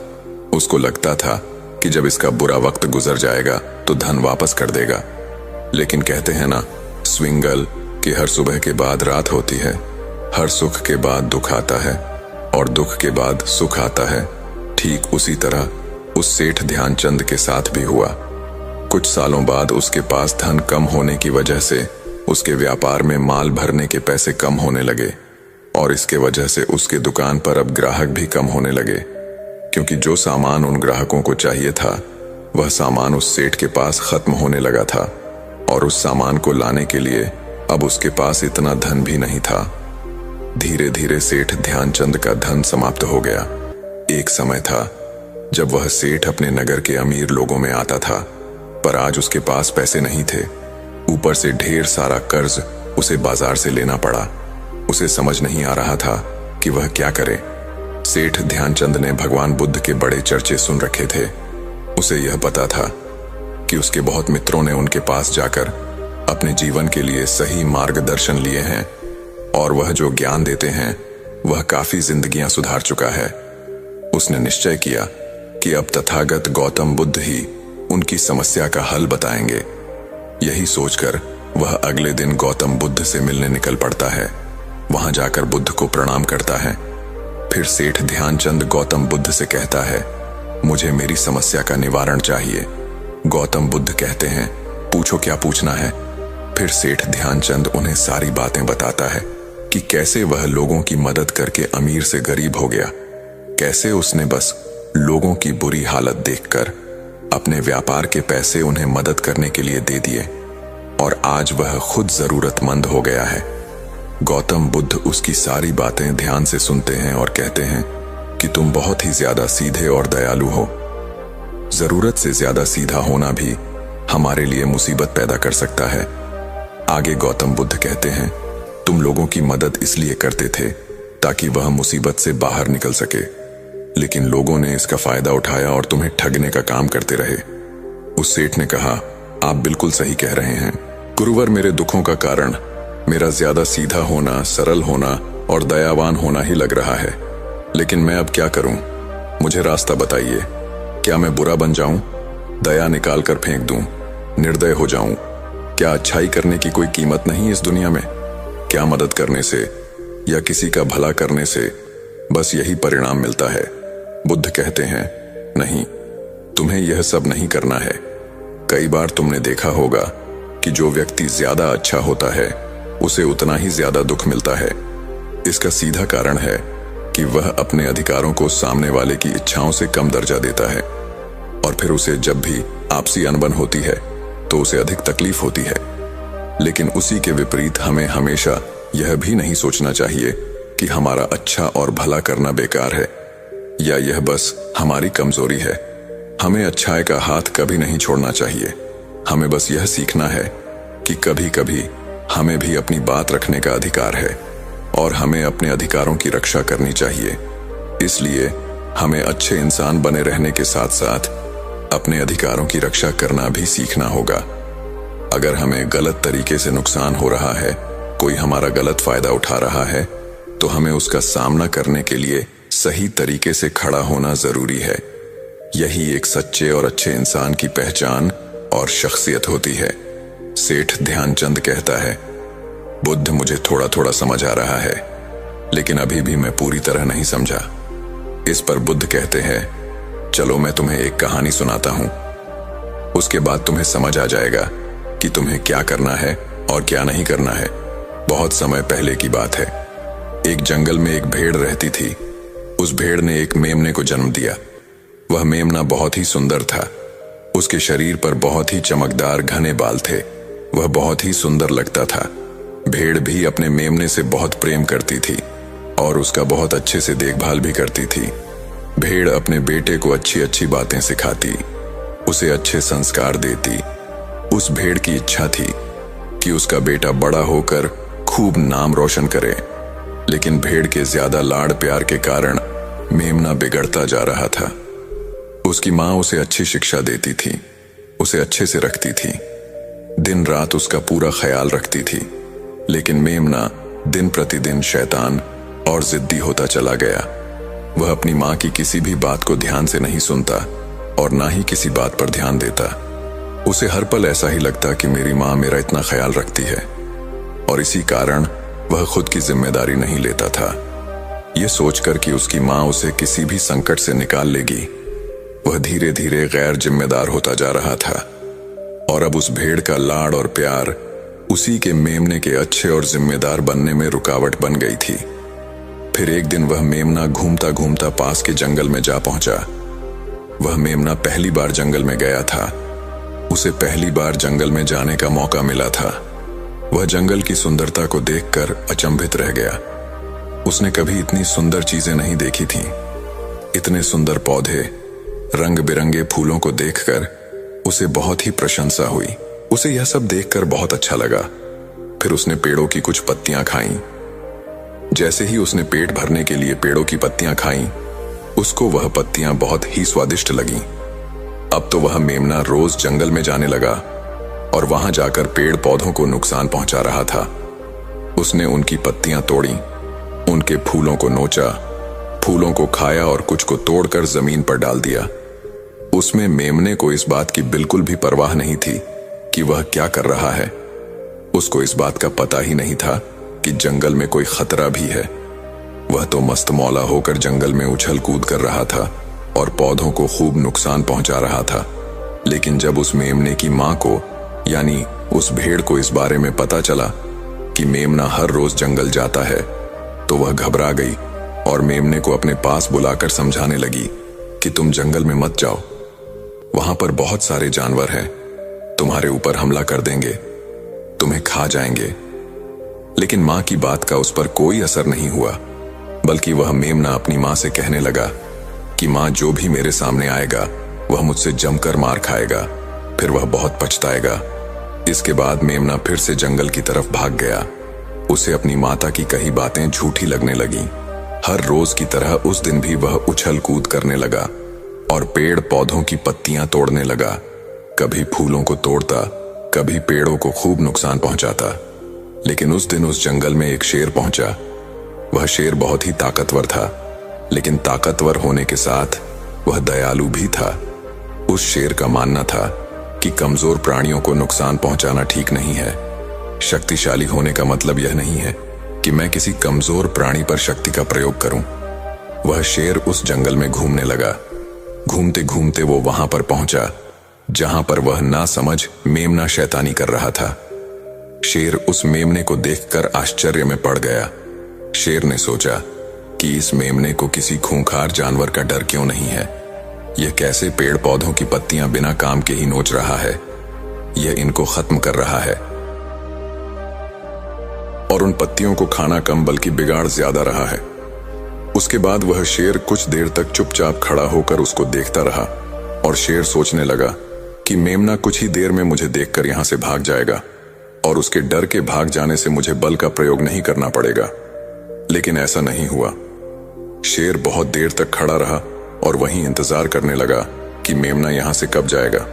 Speaker 1: उसको लगता था कि जब इसका बुरा वक्त गुजर जाएगा तो धन वापस कर देगा। लेकिन कहते हैं ना, स्विंगल कि हर सुबह के बाद रात होती है, हर सुख के बाद दुख आता है और दुख के बाद सुख आता है। ठीक उसी तरह उस सेठ ध्यानचंद के साथ भी हुआ। कुछ सालों बाद उसके पास धन कम होने की वजह से उसके व्यापार में माल भरने के पैसे कम होने लगे, और इसके वजह से उसके दुकान पर अब ग्राहक भी कम होने लगे, क्योंकि जो सामान उन ग्राहकों को चाहिए था वह सामान उस सेठ के पास खत्म होने लगा था, और उस सामान को लाने के लिए अब उसके पास इतना धन भी नहीं था। धीरे धीरे सेठ ध्यानचंद का धन समाप्त हो गया। एक समय था जब वह सेठ अपने नगर के अमीर लोगों में आता था, पर आज उसके पास पैसे नहीं थे। ऊपर से ढेर सारा कर्ज उसे बाजार से लेना पड़ा। उसे समझ नहीं आ रहा था कि वह क्या करे। सेठ ध्यानचंद ने भगवान बुद्ध के बड़े चर्चे सुन रखे थे। उसे यह पता था कि उसके बहुत मित्रों ने उनके पास जाकर अपने जीवन के लिए सही मार्गदर्शन लिए हैं, और वह जो ज्ञान देते हैं वह काफी जिंदगियां सुधार चुका है। उसने निश्चय किया कि अब तथागत गौतम बुद्ध ही उनकी समस्या का हल बताएंगे। यही सोचकर वह अगले दिन गौतम बुद्ध से मिलने निकल पड़ता है। वहां जाकर बुद्ध को प्रणाम करता है। फिर सेठ ध्यानचंद गौतम बुद्ध से कहता है, मुझे मेरी समस्या का निवारण चाहिए। गौतम बुद्ध कहते हैं, पूछो क्या पूछना है। फिर सेठ ध्यानचंद उन्हें सारी बातें बताता है कि कैसे वह लोगों की मदद करके अमीर से गरीब हो गया, कैसे उसने बस लोगों की बुरी हालत देखकर अपने व्यापार के पैसे उन्हें मदद करने के लिए दे दिए, और आज वह खुद जरूरतमंद हो गया है। गौतम बुद्ध उसकी सारी बातें ध्यान से सुनते हैं और कहते हैं कि तुम बहुत ही ज्यादा सीधे और दयालु हो। जरूरत से ज्यादा सीधा होना भी हमारे लिए मुसीबत पैदा कर सकता है। आगे गौतम बुद्ध कहते हैं, तुम लोगों की मदद इसलिए करते थे ताकि वह मुसीबत से बाहर निकल सके, लेकिन लोगों ने इसका फायदा उठाया और तुम्हें ठगने का काम करते रहे। उस सेठ ने कहा, आप बिल्कुल सही कह रहे हैं गुरुवर, मेरे दुखों का कारण मेरा ज्यादा सीधा होना, सरल होना और दयावान होना ही लग रहा है, लेकिन मैं अब क्या करूं? मुझे रास्ता बताइए। क्या मैं बुरा बन जाऊं, दया निकाल कर फेंक दूं, निर्दय हो जाऊं? क्या अच्छाई करने की कोई कीमत नहीं इस दुनिया में? क्या मदद करने से या किसी का भला करने से बस यही परिणाम मिलता है? बुद्ध कहते हैं, नहीं, तुम्हें यह सब नहीं करना है। कई बार तुमने देखा होगा कि जो व्यक्ति ज्यादा अच्छा होता है उसे उतना ही ज्यादा दुख मिलता है। इसका सीधा कारण है कि वह अपने अधिकारों को सामने वाले की इच्छाओं से कम दर्जा देता है, और फिर उसे जब भी आपसी अनबन होती है तो उसे अधिक तकलीफ होती है। लेकिन उसी के विपरीत हमें हमेशा यह भी नहीं सोचना चाहिए कि हमारा अच्छा और भला करना बेकार है, या यह बस हमारी कमजोरी है? हमें अच्छाई का हाथ कभी नहीं छोड़ना चाहिए। हमें बस यह सीखना है कि कभी कभी हमें भी अपनी बात रखने का अधिकार है और हमें अपने अधिकारों की रक्षा करनी चाहिए। इसलिए हमें अच्छे इंसान बने रहने के साथ साथ अपने अधिकारों की रक्षा करना भी सीखना होगा। अगर हमें गलत तरीके से नुकसान हो रहा है, कोई हमारा गलत फायदा उठा रहा है, तो हमें उसका सामना करने के लिए सही तरीके से खड़ा होना जरूरी है। यही एक सच्चे और अच्छे इंसान की पहचान और शख्सियत होती है। सेठ ध्यानचंद कहता है, बुद्ध मुझे थोड़ा थोड़ा समझ आ रहा है, लेकिन अभी भी मैं पूरी तरह नहीं समझा। इस पर बुद्ध कहते हैं, चलो मैं तुम्हें एक कहानी सुनाता हूं, उसके बाद तुम्हें समझ आ जाएगा कि तुम्हें क्या करना है और क्या नहीं करना है। बहुत समय पहले की बात है। एक जंगल में एक भेड़ रहती थी। उस भेड़ ने एक मेमने को जन्म दिया। वह मेमना बहुत ही सुंदर था। उसके शरीर पर बहुत ही चमकदार घने बाल थे। वह बहुत ही सुंदर लगता था। भेड़ भी अपने मेमने से बहुत प्रेम करती थी और उसका बहुत अच्छे से देखभाल भी करती थी। भेड़ अपने बेटे को अच्छी अच्छी बातें सिखाती, उसे अच्छे संस्कार देती। उस भेड़ की इच्छा थी कि उसका बेटा बड़ा होकर खूब नाम रोशन करे, लेकिन भेड़ के ज्यादा लाड़ प्यार के कारण मेमना बिगड़ता जा रहा था। उसकी माँ उसे अच्छी शिक्षा देती थी, उसे अच्छे से रखती थी, दिन रात उसका पूरा ख्याल रखती थी, लेकिन मेमना दिन प्रतिदिन शैतान और जिद्दी होता चला गया। वह अपनी माँ की किसी भी बात को ध्यान से नहीं सुनता और ना ही किसी बात पर ध्यान देता। उसे हर पल ऐसा ही लगता कि मेरी माँ मेरा इतना ख्याल रखती है, और इसी कारण वह खुद की जिम्मेदारी नहीं लेता था। यह सोचकर कि उसकी माँ उसे किसी भी संकट से निकाल लेगी, वह धीरे धीरे गैर जिम्मेदार होता जा रहा था। और अब उस भेड़ का लाड़ और प्यार उसी के मेमने के अच्छे और जिम्मेदार बनने में रुकावट बन गई थी। फिर एक दिन वह मेमना घूमता घूमता पास के जंगल में जा पहुंचा। वह मेमना पहली बार जंगल में गया था। उसे पहली बार जंगल में जाने का मौका मिला था। वह जंगल की सुंदरता को देखकर अचंभित रह गया। उसने कभी इतनी सुंदर चीजें नहीं देखी थीं। इतने सुंदर पौधे, रंग बिरंगे फूलों को देखकर उसे बहुत ही प्रशंसा हुई। उसे यह सब देखकर बहुत अच्छा लगा। फिर उसने पेड़ों की कुछ पत्तियां खाईं। जैसे ही उसने पेट भरने के लिए पेड़ों की पत्तियां खाईं, उसको वह पत्तियां बहुत ही स्वादिष्ट लगीं। अब तो वह मेमना रोज जंगल में जाने लगा और वहां जाकर पेड़ पौधों को नुकसान पहुंचा रहा था। उसने उनकी पत्तियां तोड़ी, उनके फूलों को नोचा, फूलों को खाया और कुछ को तोड़कर जमीन पर डाल दिया। उसमें मेमने को इस बात की बिल्कुल भी परवाह नहीं थी कि वह क्या कर रहा है। उसको इस बात का पता ही नहीं था कि जंगल में कोई खतरा भी है। वह तो मस्त मौला होकर जंगल में उछल कूद कर रहा था और पौधों को खूब नुकसान पहुंचा रहा था। लेकिन जब उस मेमने की मां को, यानी उस भेड़ को इस बारे में पता चला कि मेमना हर रोज जंगल जाता है, तो वह घबरा गई और मेमने को अपने पास बुलाकर समझाने लगी कि तुम जंगल में मत जाओ, वहां पर बहुत सारे जानवर हैं, तुम्हारे ऊपर हमला कर देंगे, तुम्हें खा जाएंगे। लेकिन मां की बात का उस पर कोई असर नहीं हुआ, बल्कि वह मेमना अपनी मां से कहने लगा कि मां, जो भी मेरे सामने आएगा वह मुझसे जमकर मार खाएगा, फिर वह बहुत पछताएगा। इसके बाद मेमना फिर से जंगल की तरफ भाग गया। उसे अपनी माता की कही बातें झूठी लगने लगी। हर रोज की तरह उस दिन भी वह उछल कूद करने लगा और पेड़ पौधों की पत्तियां तोड़ने लगा। कभी फूलों को तोड़ता, कभी पेड़ों को खूब नुकसान पहुंचाता। लेकिन उस दिन उस जंगल में एक शेर पहुंचा। वह शेर बहुत ही ताकतवर था, लेकिन ताकतवर होने के साथ वह दयालु भी था। उस शेर का मानना था कि कमजोर प्राणियों को नुकसान पहुंचाना ठीक नहीं है। शक्तिशाली होने का मतलब यह नहीं है कि मैं किसी कमजोर प्राणी पर शक्ति का प्रयोग करूं। वह शेर उस जंगल में घूमने लगा। घूमते घूमते वो वहां पर पहुंचा जहां पर वह ना समझ मेमना शैतानी कर रहा था। शेर उस मेमने को देखकर आश्चर्य में पड़ गया। शेर ने सोचा कि इस मेमने को किसी खूंखार जानवर का डर क्यों नहीं है। यह कैसे पेड़ पौधों की पत्तियां बिना काम के ही नोच रहा है। यह इनको खत्म कर रहा है और उन पत्तियों को खाना कम बल्कि बिगाड़ ज्यादा रहा है। उसके बाद वह शेर कुछ देर तक चुपचाप खड़ा होकर उसको देखता रहा और शेर सोचने लगा कि मेमना कुछ ही देर में मुझे देखकर यहां से भाग जाएगा और उसके डर के भाग जाने से मुझे बल का प्रयोग नहीं करना पड़ेगा। लेकिन ऐसा नहीं हुआ। शेर बहुत देर तक खड़ा रहा और वहीं इंतजार करने लगा कि मेमना यहां से कब जाएगा।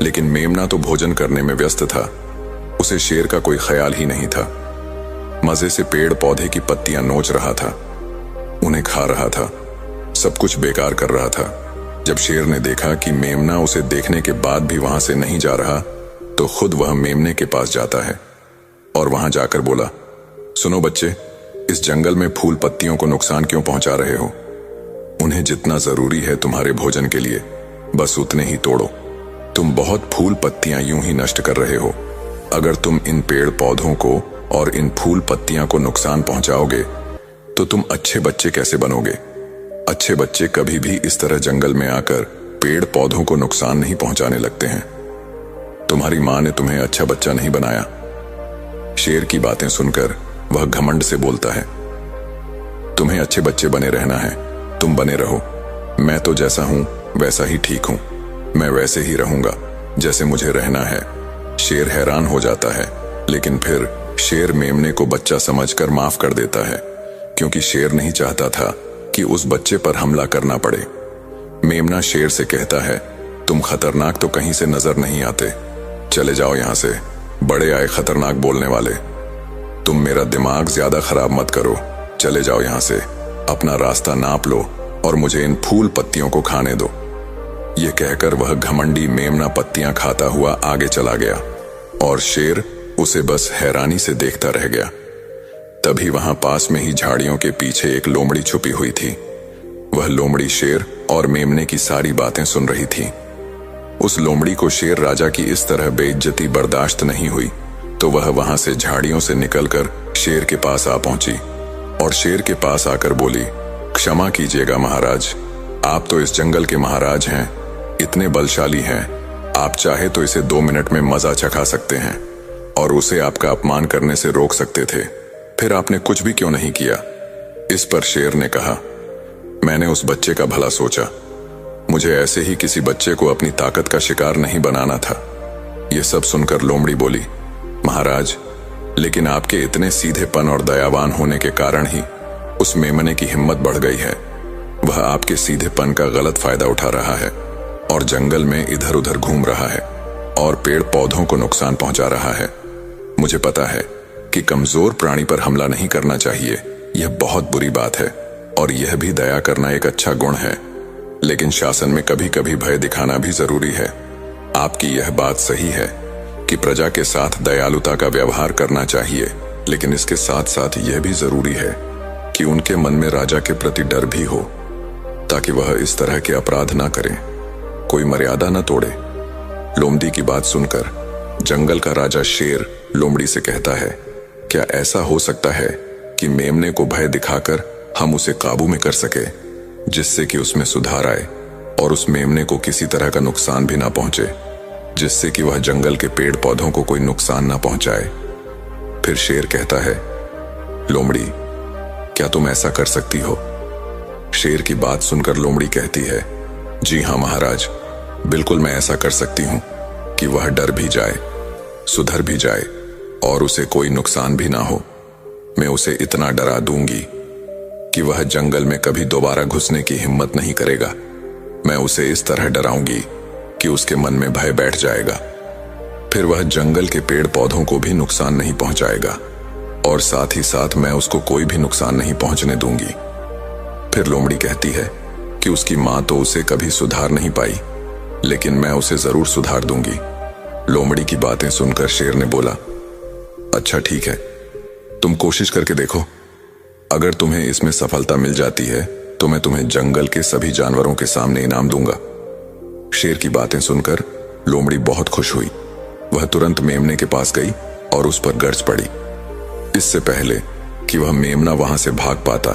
Speaker 1: लेकिन मेमना तो भोजन करने में व्यस्त था, उसे शेर का कोई ख्याल ही नहीं था। मजे से पेड़ पौधे की पत्तियां नोच रहा था, उन्हें खा रहा था, सब कुछ बेकार कर रहा था। जब शेर ने देखा कि मेमना उसे देखने के बाद भी वहां से नहीं जा रहा, तो खुद वह मेमने के पास जाता है और वहां जाकर बोला, सुनो बच्चे, इस जंगल में फूल पत्तियों को नुकसान क्यों पहुंचा रहे हो? उन्हें जितना जरूरी है तुम्हारे भोजन के लिए, बस उतने ही तोड़ो। तुम बहुत फूल पत्तियां यूं ही नष्ट कर रहे हो। अगर तुम इन पेड़ पौधों को और इन फूल पत्तियां को नुकसान पहुंचाओगे तो तुम अच्छे बच्चे कैसे बनोगे? अच्छे बच्चे कभी भी इस तरह जंगल में आकर पेड़ पौधों को नुकसान नहीं पहुंचाने लगते हैं। तुम्हारी मां ने तुम्हें अच्छा बच्चा नहीं बनाया। शेर की बातें सुनकर वह घमंड से बोलता है, तुम्हें अच्छे बच्चे बने रहना है, तुम बने रहो। मैं तो जैसा हूं वैसा ही ठीक हूं, मैं वैसे ही रहूंगा जैसे मुझे रहना है। शेर हैरान हो जाता है, लेकिन फिर शेर मेमने को बच्चा समझकर माफ कर देता है, क्योंकि शेर नहीं चाहता था कि उस बच्चे पर हमला करना पड़े। मेमना शेर से कहता है, तुम खतरनाक तो कहीं से नजर नहीं आते, चले जाओ यहां से, बड़े आए खतरनाक बोलने वाले। तुम मेरा दिमाग ज्यादा खराब मत करो, चले जाओ यहां से, अपना रास्ता नाप लो और मुझे इन फूल पत्तियों को खाने दो। ये कहकर वह घमंडी मेमना पत्तियां खाता हुआ आगे चला गया और शेर उसे बस हैरानी से देखता रह गया। तभी वहां पास में ही झाड़ियों के पीछे एक लोमड़ी छुपी हुई थी। वह लोमड़ी शेर और मेमने की सारी बातें सुन रही थी। उस लोमड़ी को शेर राजा की इस तरह बेइज्जती बर्दाश्त नहीं हुई, तो वह वहां से झाड़ियों से निकलकर शेर के पास आ पहुंची और शेर के पास आकर बोली, क्षमा कीजिएगा महाराज, आप तो इस जंगल के महाराज हैं, इतने बलशाली हैं, आप चाहे तो इसे 2 मिनट में मजा चखा सकते हैं और उसे आपका अपमान करने से रोक सकते थे, फिर आपने कुछ भी क्यों नहीं किया? इस पर शेर ने कहा, मैंने उस बच्चे का भला सोचा, मुझे ऐसे ही किसी बच्चे को अपनी ताकत का शिकार नहीं बनाना था। यह सब सुनकर लोमड़ी बोली, महाराज, लेकिन आपके इतने सीधेपन और दयावान होने के कारण ही उस मेमने की हिम्मत बढ़ गई है। वह आपके सीधेपन का गलत फायदा उठा रहा है और जंगल में इधर उधर घूम रहा है और पेड़ पौधों को नुकसान पहुंचा रहा है। मुझे पता है कि कमजोर प्राणी पर हमला नहीं करना चाहिए, यह बहुत बुरी बात है और यह भी दया करना एक अच्छा गुण है, लेकिन शासन में कभी कभी भय दिखाना भी जरूरी है। आपकी यह बात सही है कि प्रजा के साथ दयालुता का व्यवहार करना चाहिए, लेकिन इसके साथ साथ यह भी जरूरी है कि उनके मन में राजा के प्रति डर भी हो, ताकि वह इस तरह के अपराध ना करें, कोई मर्यादा न तोड़े। लोमड़ी की बात सुनकर जंगल का राजा शेर लोमड़ी से कहता है, क्या ऐसा हो सकता है कि मेमने को भय दिखाकर हम उसे काबू में कर सके, जिससे कि उसमें सुधार आए और उस मेमने को किसी तरह का नुकसान भी ना पहुंचे, जिससे कि वह जंगल के पेड़ पौधों को कोई नुकसान ना पहुंचाए? फिर शेर कहता है, लोमड़ी, क्या तुम ऐसा कर सकती हो? शेर की बात सुनकर लोमड़ी कहती है, जी हाँ महाराज, बिल्कुल मैं ऐसा कर सकती हूँ कि वह डर भी जाए, सुधर भी जाए और उसे कोई नुकसान भी ना हो। मैं उसे इतना डरा दूंगी कि वह जंगल में कभी दोबारा घुसने की हिम्मत नहीं करेगा। मैं उसे इस तरह डराऊंगी कि उसके मन में भय बैठ जाएगा, फिर वह जंगल के पेड़ पौधों को भी नुकसान नहीं पहुंचाएगा और साथ ही साथ मैं उसको कोई भी नुकसान नहीं पहुंचने दूंगी। फिर लोमड़ी कहती है कि उसकी मां तो उसे कभी सुधार नहीं पाई, लेकिन मैं उसे जरूर सुधार दूंगी। लोमड़ी की बातें सुनकर शेर ने बोला, अच्छा ठीक है, तुम कोशिश करके देखो, अगर तुम्हें इसमें सफलता मिल जाती है तो मैं तुम्हें जंगल के सभी जानवरों के सामने इनाम दूंगा। शेर की बातें सुनकर लोमड़ी बहुत खुश हुई। वह तुरंत मेमने के पास गई और उस पर गर्ज पड़ी। इससे पहले कि वह मेमना वहां से भाग पाता,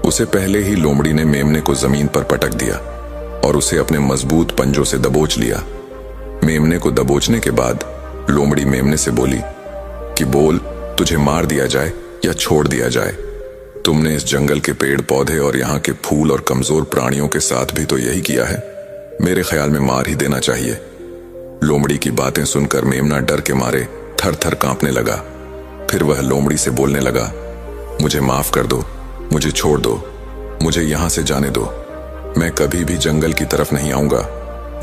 Speaker 1: उसे पहले ही लोमड़ी ने मेमने को जमीन पर पटक दिया और उसे अपने मजबूत पंजों से दबोच लिया। मेमने को दबोचने के बाद लोमड़ी मेमने से बोली कि बोल, तुझे मार दिया जाए या छोड़ दिया जाए। तुमने इस जंगल के पेड़ पौधे और यहाँ के फूल और कमजोर प्राणियों के साथ भी तो यही किया है। मेरे ख्याल में मार ही देना चाहिए। लोमड़ी की बातें सुनकर मेमना डर के मारे थर थर कांपने लगा। फिर वह लोमड़ी से बोलने लगा, मुझे माफ कर दो, मुझे छोड़ दो, मुझे यहां से जाने दो। मैं कभी भी जंगल की तरफ नहीं आऊंगा,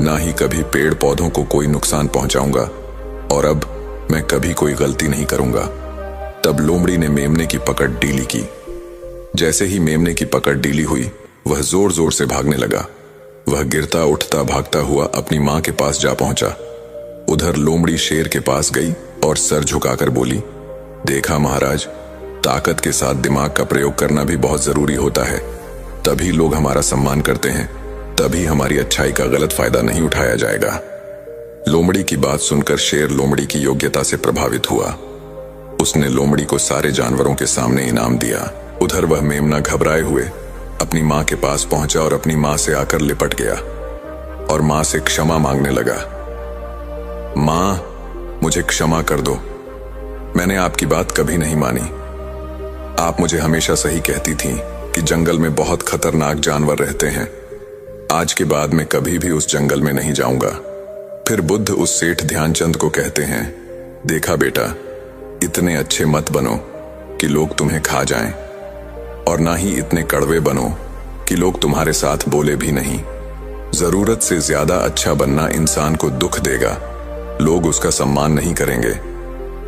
Speaker 1: ना ही कभी पेड़ पौधों को कोई नुकसान पहुंचाऊंगा, और अब मैं कभी कोई गलती नहीं करूंगा। तब लोमड़ी ने मेमने की पकड़ ढीली की। जैसे ही मेमने की पकड़ ढीली हुई, वह जोर जोर से भागने लगा। वह गिरता उठता भागता हुआ अपनी मां के पास जा पहुंचा। उधर लोमड़ी शेर के पास गई और सर झुकाकर बोली, देखा महाराज, ताकत के साथ दिमाग का प्रयोग करना भी बहुत जरूरी होता है। तभी लोग हमारा सम्मान करते हैं, तभी हमारी अच्छाई का गलत फायदा नहीं उठाया जाएगा। लोमड़ी की बात सुनकर शेर लोमड़ी की योग्यता से प्रभावित हुआ। उसने लोमड़ी को सारे जानवरों के सामने इनाम दिया। उधर वह मेमना घबराए हुए अपनी मां के पास पहुंचा और अपनी मां से आकर लिपट गया और मां से क्षमा मांगने लगा। मां, मुझे क्षमा कर दो, मैंने आपकी बात कभी नहीं मानी। आप मुझे हमेशा सही कहती थीं कि जंगल में बहुत खतरनाक जानवर रहते हैं। आज के बाद मैं कभी भी उस जंगल में नहीं जाऊंगा। फिर बुद्ध उस सेठ ध्यानचंद को कहते हैं, देखा बेटा, इतने अच्छे मत बनो कि लोग तुम्हें खा जाएं, और ना ही इतने कड़वे बनो कि लोग तुम्हारे साथ बोले भी नहीं। जरूरत से ज्यादा अच्छा बनना इंसान को दुख देगा। लोग उसका सम्मान नहीं करेंगे,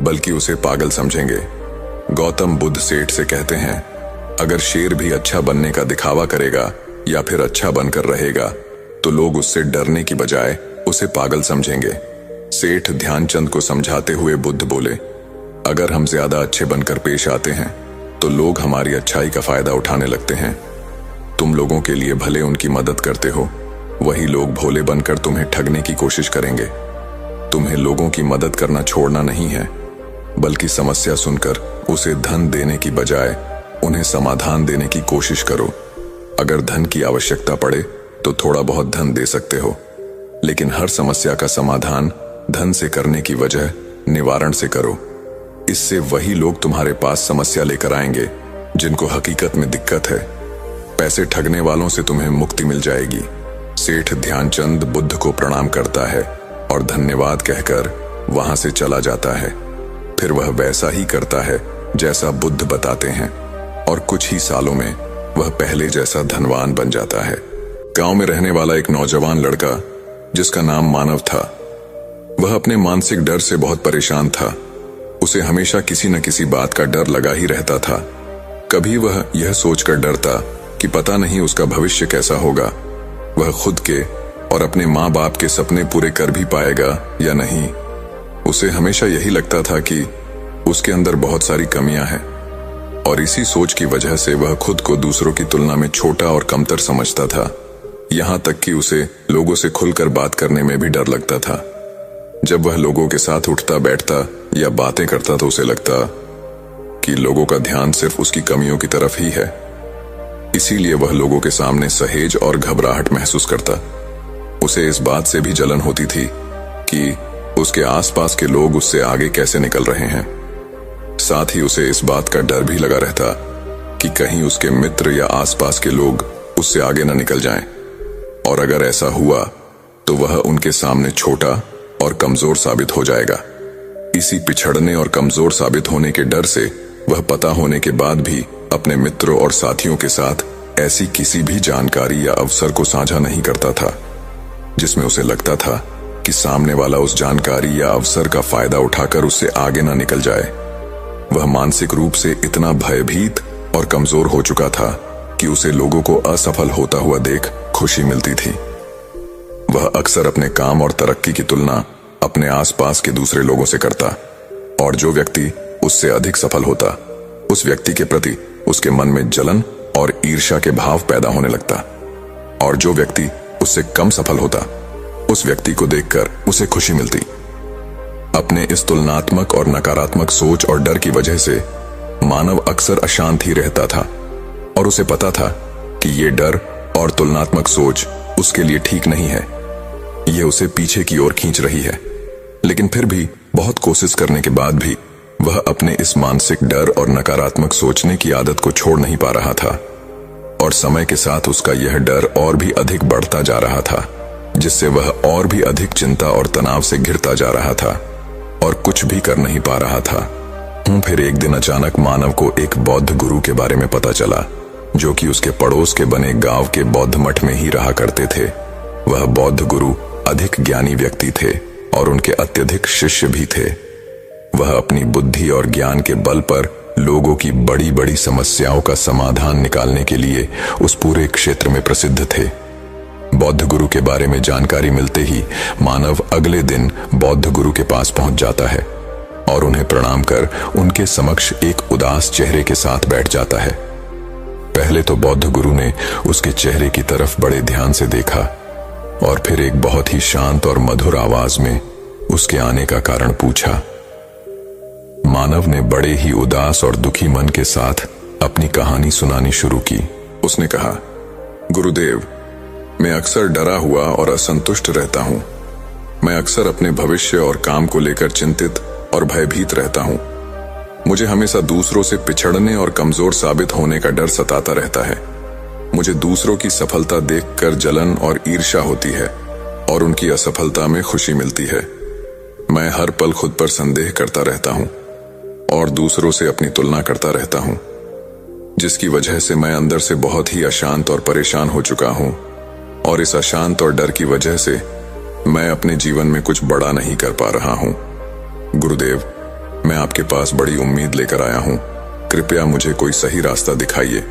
Speaker 1: बल्कि उसे पागल समझेंगे। गौतम बुद्ध सेठ से कहते हैं, अगर शेर भी अच्छा बनने का दिखावा करेगा या फिर अच्छा बनकर रहेगा, तो लोग उससे डरने की बजाय उसे पागल समझेंगे। सेठ ध्यानचंद को समझाते हुए बुद्ध बोले, अगर हम ज्यादा अच्छे बनकर पेश आते हैं तो लोग हमारी अच्छाई का फायदा उठाने लगते हैं। तुम लोगों के लिए भले उनकी मदद करते हो, वही लोग भोले बनकर तुम्हें ठगने की कोशिश करेंगे। तुम्हें लोगों की मदद करना छोड़ना नहीं है, बल्कि समस्या सुनकर उसे धन देने की बजाय उन्हें समाधान देने की कोशिश करो। अगर धन की आवश्यकता पड़े तो थोड़ा बहुत धन दे सकते हो, लेकिन हर समस्या का समाधान धन से करने की वजह निवारण से करो। इससे वही लोग तुम्हारे पास समस्या लेकर आएंगे जिनको हकीकत में दिक्कत है। पैसे ठगने वालों से तुम्हें मुक्ति मिल जाएगी। सेठ ध्यानचंद बुद्ध को प्रणाम करता है और धन्यवाद कहकर वहां से चला जाता है। फिर वह वैसा ही करता है जैसा बुद्ध बताते हैं, और कुछ ही सालों में वह पहले जैसा धनवान बन जाता है। गांव में रहने वाला एक नौजवान लड़का जिसका नाम मानव था, वह अपने मानसिक डर से बहुत परेशान था। उसे हमेशा किसी न किसी बात का डर लगा ही रहता था। कभी वह यह सोचकर डरता कि पता नहीं उसका भविष्य कैसा होगा, वह खुद के और अपने माँ बाप के सपने पूरे कर भी पाएगा या नहीं। उसे हमेशा यही लगता था कि उसके अंदर बहुत सारी कमियां हैं, और इसी सोच की वजह से वह खुद को दूसरों की तुलना में छोटा और कमतर समझता था। यहाँ तक कि उसे लोगों से खुलकर बात करने में भी डर लगता था। जब वह लोगों के साथ उठता बैठता या बातें करता तो उसे लगता कि लोगों का ध्यान सिर्फ उसकी कमियों की तरफ ही है। इसीलिए वह लोगों के सामने सहेज और घबराहट महसूस करता। उसे इस बात से भी जलन होती थी कि उसके आसपास के लोग उससे आगे कैसे निकल रहे हैं। साथ ही उसे इस बात का डर भी लगा रहता कि कहीं उसके मित्र या आसपास के लोग उससे आगे न निकल जाएं, और अगर ऐसा हुआ तो वह उनके सामने छोटा और कमजोर साबित हो जाएगा। इसी पिछड़ने और कमजोर साबित होने के डर से वह पता होने के बाद भी अपने मित्रों और साथियों के साथ ऐसी किसी भी जानकारी या अवसर को साझा नहीं करता था जिसमें उसे लगता था कि सामने वाला उस जानकारी या अवसर का फायदा उठाकर उससे आगे ना निकल जाए। वह मानसिक रूप से इतना भयभीत और कमजोर हो चुका था कि उसे लोगों को असफल होता हुआ देख खुशी मिलती थी। वह अक्सर अपने काम और तरक्की की तुलना अपने आसपास के दूसरे लोगों से करता, और जो व्यक्ति उससे अधिक सफल होता, उस व्यक्ति के प्रति उसके मन में जलन और ईर्ष्या के भाव पैदा होने लगता, और जो व्यक्ति उससे कम सफल होता, उस व्यक्ति को देखकर उसे खुशी मिलती। अपने इस तुलनात्मक और नकारात्मक सोच और डर की वजह से मानव अक्सर अशांत ही रहता था, और उसे पता था कि ये डर और तुलनात्मक सोच उसके लिए ठीक नहीं है। ये उसे पीछे की ओर खींच रही है। लेकिन फिर भी बहुत कोशिश करने के बाद भी वह अपने इस मानसिक डर और नकारात्मक सोचने की आदत को छोड़ नहीं पा रहा था, और समय के साथ उसका यह डर और भी अधिक बढ़ता जा रहा था, जिससे वह और भी अधिक चिंता और तनाव से घिरता जा रहा था और कुछ भी कर नहीं पा रहा था। फिर एक दिन अचानक मानव को एक बौद्ध गुरु के बारे में पता चला, जो कि उसके पड़ोस के बने गांव के बौद्ध मठ में ही रहा करते थे। वह बौद्ध गुरु अधिक ज्ञानी व्यक्ति थे और उनके अत्यधिक शिष्य भी थे। वह अपनी बुद्धि और ज्ञान के बल पर लोगों की बड़ी बड़ी समस्याओं का समाधान निकालने के लिए उस पूरे क्षेत्र में प्रसिद्ध थे। बौद्ध गुरु के बारे में जानकारी मिलते ही मानव अगले दिन बौद्ध गुरु के पास पहुंच जाता है और उन्हें प्रणाम कर उनके समक्ष एक उदास चेहरे के साथ बैठ जाता है। पहले तो बौद्ध गुरु ने उसके चेहरे की तरफ बड़े ध्यान से देखा और फिर एक बहुत ही शांत और मधुर आवाज में उसके आने का कारण पूछा। मानव ने बड़े ही उदास और दुखी मन के साथ अपनी कहानी सुनानी शुरू की। उसने कहा, गुरुदेव, मैं अक्सर डरा हुआ और असंतुष्ट रहता हूं। मैं अक्सर अपने भविष्य और काम को लेकर चिंतित और भयभीत रहता हूं। मुझे हमेशा दूसरों से पिछड़ने और कमजोर साबित होने का डर सताता रहता है। मुझे दूसरों की सफलता देखकर जलन और ईर्ष्या होती है और उनकी असफलता में खुशी मिलती है। मैं हर पल खुद पर संदेह करता रहता हूं और दूसरों से अपनी तुलना करता रहता हूं, जिसकी वजह से मैं अंदर से बहुत ही अशांत और परेशान हो चुका हूं। और इस अशांत और डर की वजह से मैं अपने जीवन में कुछ बड़ा नहीं कर पा रहा हूं। गुरुदेव, मैं आपके पास बड़ी उम्मीद लेकर आया हूं। कृपया मुझे कोई सही रास्ता दिखाइए।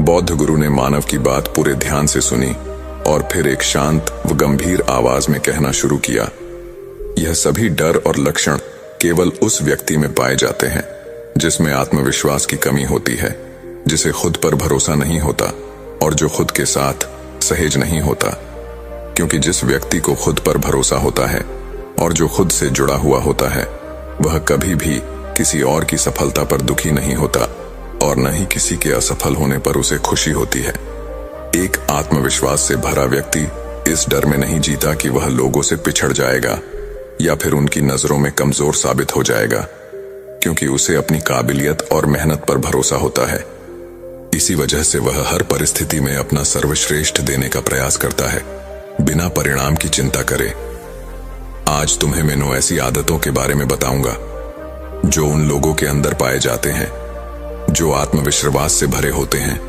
Speaker 1: बौद्ध गुरु ने मानव की बात पूरे ध्यान से सुनी और फिर एक शांत व गंभीर आवाज में कहना शुरू किया। यह सभी डर और लक्षण केवल उस व्यक्ति में पाए जाते हैं जिसमें आत्मविश्वास की कमी होती है, जिसे खुद पर भरोसा नहीं होता और जो खुद के साथ सहज नहीं होता। क्योंकि जिस व्यक्ति को खुद पर भरोसा होता है और जो खुद से जुड़ा हुआ होता है, वह कभी भी किसी और की सफलता पर दुखी नहीं होता और न ही किसी के असफल होने पर उसे खुशी होती है। एक आत्मविश्वास से भरा व्यक्ति इस डर में नहीं जीता कि वह लोगों से पिछड़ जाएगा या फिर उनकी नजरों में कमजोर साबित हो जाएगा, क्योंकि उसे अपनी काबिलियत और मेहनत पर भरोसा होता है। इसी वजह से वह हर परिस्थिति में अपना सर्वश्रेष्ठ देने का प्रयास करता है, बिना परिणाम की चिंता करे। आज तुम्हें मैं 9 ऐसी आदतों के बारे में बताऊंगा जो उन लोगों के अंदर पाए जाते हैं जो आत्मविश्वास से भरे होते हैं,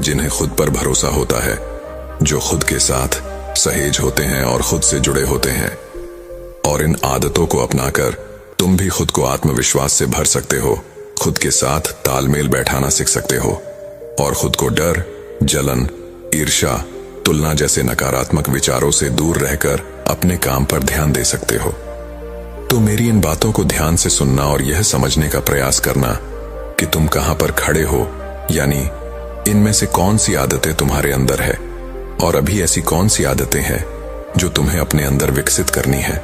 Speaker 1: जिन्हें खुद पर भरोसा होता है, जो खुद के साथ सहज होते हैं और खुद से जुड़े होते हैं। और इन आदतों को अपनाकर तुम भी खुद को आत्मविश्वास से भर सकते हो, खुद के साथ तालमेल बैठाना सीख सकते हो और खुद को डर, जलन, ईर्ष्या, तुलना जैसे नकारात्मक विचारों से दूर रहकर अपने काम पर ध्यान दे सकते हो। तो मेरी इन बातों को ध्यान से सुनना और यह समझने का प्रयास करना कि तुम कहां पर खड़े हो, यानी इनमें से कौन सी आदतें तुम्हारे अंदर है और अभी ऐसी कौन सी आदतें हैं जो तुम्हें अपने अंदर विकसित करनी है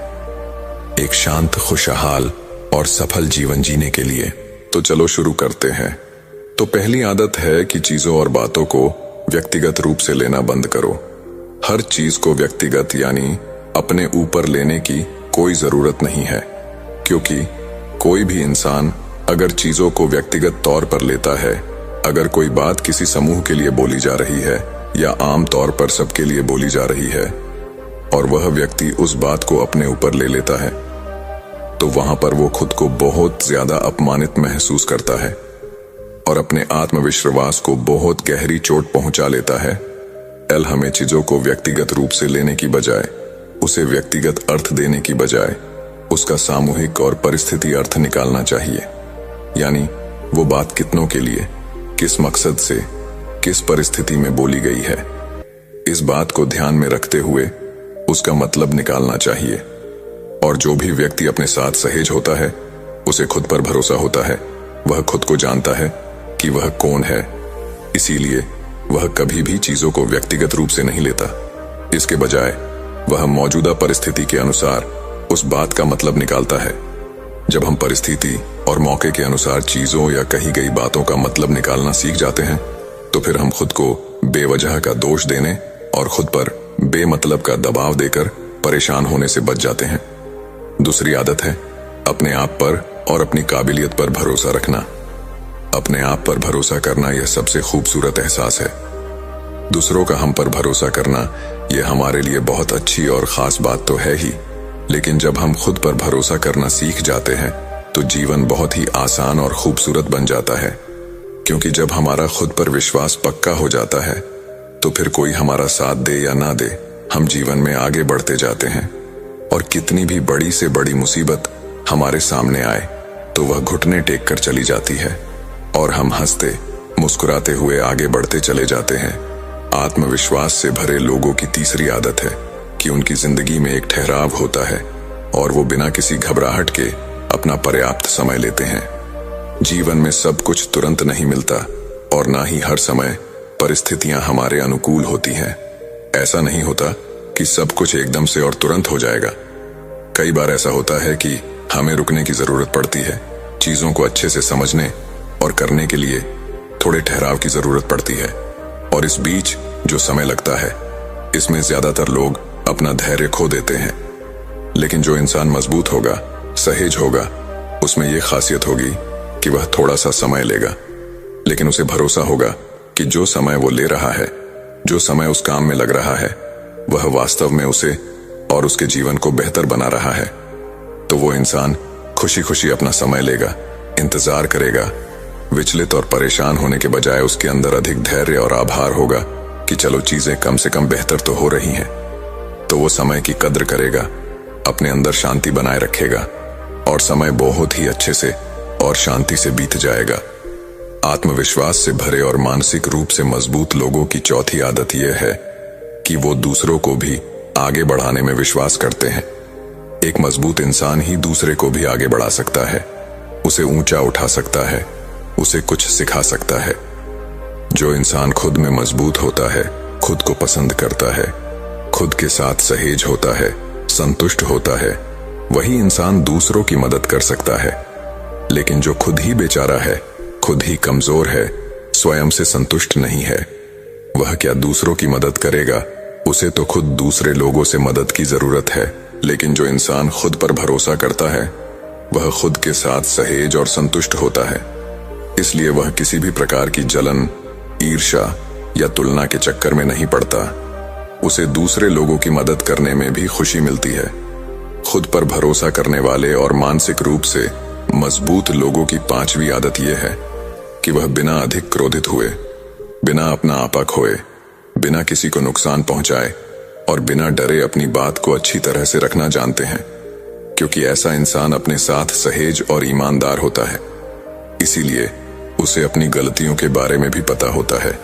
Speaker 1: एक शांत, खुशहाल और सफल जीवन जीने के लिए। तो चलो शुरू करते हैं। तो पहली आदत है कि चीजों और बातों को व्यक्तिगत रूप से लेना बंद करो। हर चीज को व्यक्तिगत यानी अपने ऊपर लेने की कोई जरूरत नहीं है, क्योंकि कोई भी इंसान अगर चीजों को व्यक्तिगत तौर पर लेता है, अगर कोई बात किसी समूह के लिए बोली जा रही है या आम तौर पर सबके लिए बोली जा रही है और वह व्यक्ति उस बात को अपने ऊपर ले लेता है, तो वहां पर वो खुद को बहुत ज्यादा अपमानित महसूस करता है और अपने आत्मविश्वास को बहुत गहरी चोट पहुंचा लेता है। हमें चीजों को व्यक्तिगत रूप से लेने की बजाय, उसे व्यक्तिगत अर्थ देने की बजाय उसका सामूहिक और परिस्थिति अर्थ निकालना चाहिए। यानी वो बात कितनों के लिए, किस मकसद से, किस परिस्थिति में बोली गई है, इस बात को ध्यान में रखते हुए उसका मतलब निकालना चाहिए। और जो भी व्यक्ति अपने साथ सहज होता है, उसे खुद पर भरोसा होता है, वह खुद को जानता है कि वह कौन है, इसीलिए वह कभी भी चीजों को व्यक्तिगत रूप से नहीं लेता। इसके बजाय वह मौजूदा परिस्थिति के अनुसार उस बात का मतलब निकालता है। जब हम परिस्थिति और मौके के अनुसार चीजों या कही गई बातों का मतलब निकालना सीख जाते हैं, तो फिर हम खुद को बेवजह का दोष देने और खुद पर बेमतलब का दबाव देकर परेशान होने से बच जाते हैं। दूसरी आदत है अपने आप पर और अपनी काबिलियत पर भरोसा रखना। अपने आप पर भरोसा करना यह सबसे खूबसूरत एहसास है। दूसरों का हम पर भरोसा करना यह हमारे लिए बहुत अच्छी और खास बात तो है ही, लेकिन जब हम खुद पर भरोसा करना सीख जाते हैं तो जीवन बहुत ही आसान और खूबसूरत बन जाता है। क्योंकि जब हमारा खुद पर विश्वास पक्का हो जाता है तो फिर कोई हमारा साथ दे या ना दे, हम जीवन में आगे बढ़ते जाते हैं। और कितनी भी बड़ी से बड़ी मुसीबत हमारे सामने आए तो वह घुटने टेक कर चली जाती है और हम हंसते मुस्कुराते हुए आगे बढ़ते चले जाते हैं। आत्मविश्वास से भरे लोगों की तीसरी आदत है कि उनकी जिंदगी में एक ठहराव होता है और वो बिना किसी घबराहट के अपना पर्याप्त समय लेते हैं। जीवन में सब कुछ तुरंत नहीं मिलता और ना ही हर समय परिस्थितियां हमारे अनुकूल होती हैं। ऐसा नहीं होता कि सब कुछ एकदम से और तुरंत हो जाएगा। कई बार ऐसा होता है कि हमें रुकने की जरूरत पड़ती है, चीजों को अच्छे से समझने और करने के लिए थोड़े ठहराव की जरूरत पड़ती है। और इस बीच जो समय लगता है, इसमें ज्यादातर लोग अपना धैर्य खो देते हैं। लेकिन जो इंसान मजबूत होगा, सहेज होगा, उसमें यह खासियत होगी कि वह थोड़ा सा समय लेगा, लेकिन उसे भरोसा होगा कि जो समय वो ले रहा है, जो समय उस काम में लग रहा है, वह वास्तव में उसे और उसके जीवन को बेहतर बना रहा है। तो वो इंसान खुशी खुशी अपना समय लेगा, इंतजार करेगा। विचलित और परेशान होने के बजाय उसके अंदर अधिक धैर्य और आभार होगा कि चलो चीजें कम से कम बेहतर तो हो रही हैं। तो वो समय की कद्र करेगा, अपने अंदर शांति बनाए रखेगा और समय बहुत ही अच्छे से और शांति से बीत जाएगा। आत्मविश्वास से भरे और मानसिक रूप से मजबूत लोगों की चौथी आदत यह है कि वो दूसरों को भी आगे बढ़ाने में विश्वास करते हैं। एक मजबूत इंसान ही दूसरे को भी आगे बढ़ा सकता है, उसे ऊंचा उठा सकता है, उसे कुछ सिखा सकता है। जो इंसान खुद में मजबूत होता है, खुद को पसंद करता है, खुद के साथ सहेज होता है, संतुष्ट होता है, वही इंसान दूसरों की मदद कर सकता है। लेकिन जो खुद ही बेचारा है, खुद ही कमजोर है, स्वयं से संतुष्ट नहीं है, वह क्या दूसरों की मदद करेगा? उसे तो खुद दूसरे लोगों से मदद की जरूरत है। लेकिन जो इंसान खुद पर भरोसा करता है, वह खुद के साथ सहेज और संतुष्ट होता है। इसलिए वह किसी भी प्रकार की जलन, ईर्ष्या या तुलना के चक्कर में नहीं पड़ता। उसे दूसरे लोगों की मदद करने में भी खुशी मिलती है। खुद पर भरोसा करने वाले और मानसिक रूप से मजबूत लोगों की पांचवी आदत यह है कि वह बिना अधिक क्रोधित हुए, बिना अपना आपा खोए, बिना किसी को नुकसान पहुंचाए और बिना डरे अपनी बात को अच्छी तरह से रखना जानते हैं। क्योंकि ऐसा इंसान अपने साथ सहेज और ईमानदार होता है। इसीलिए उसे अपनी गलतियों के बारे में भी पता होता है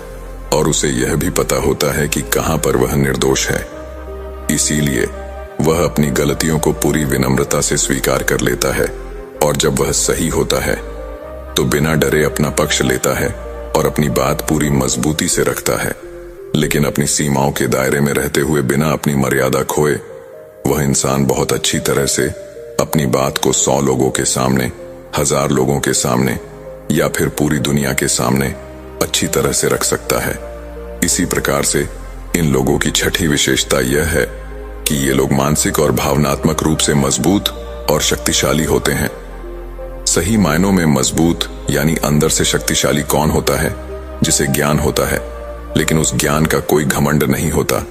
Speaker 1: और उसे यह भी पता होता है कि कहां पर वह निर्दोष है। इसीलिए वह अपनी गलतियों को पूरी विनम्रता से स्वीकार कर लेता है और जब वह सही होता है तो बिना डरे अपना पक्ष लेता है और अपनी बात पूरी मजबूती से रखता है। लेकिन अपनी सीमाओं के दायरे में रहते हुए बिना अपनी मर्यादा खोए वह इंसान बहुत अच्छी तरह से अपनी बात को 100 लोगों के सामने, 1000 लोगों के सामने या फिर पूरी दुनिया के सामने अच्छी तरह से रख सकता है। इसी प्रकार से इन लोगों की छठी विशेषता यह है कि ये लोग मानसिक और भावनात्मक रूप से मजबूत और शक्तिशाली होते हैं। सही मायनों में मजबूत यानी अंदर से शक्तिशाली कौन होता है? जिसे ज्ञान होता है, लेकिन उस ज्ञान का कोई घमंड नहीं होता,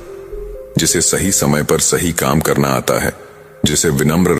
Speaker 1: जिसे सही समय पर सही काम करना आता है, जिसे विनम्र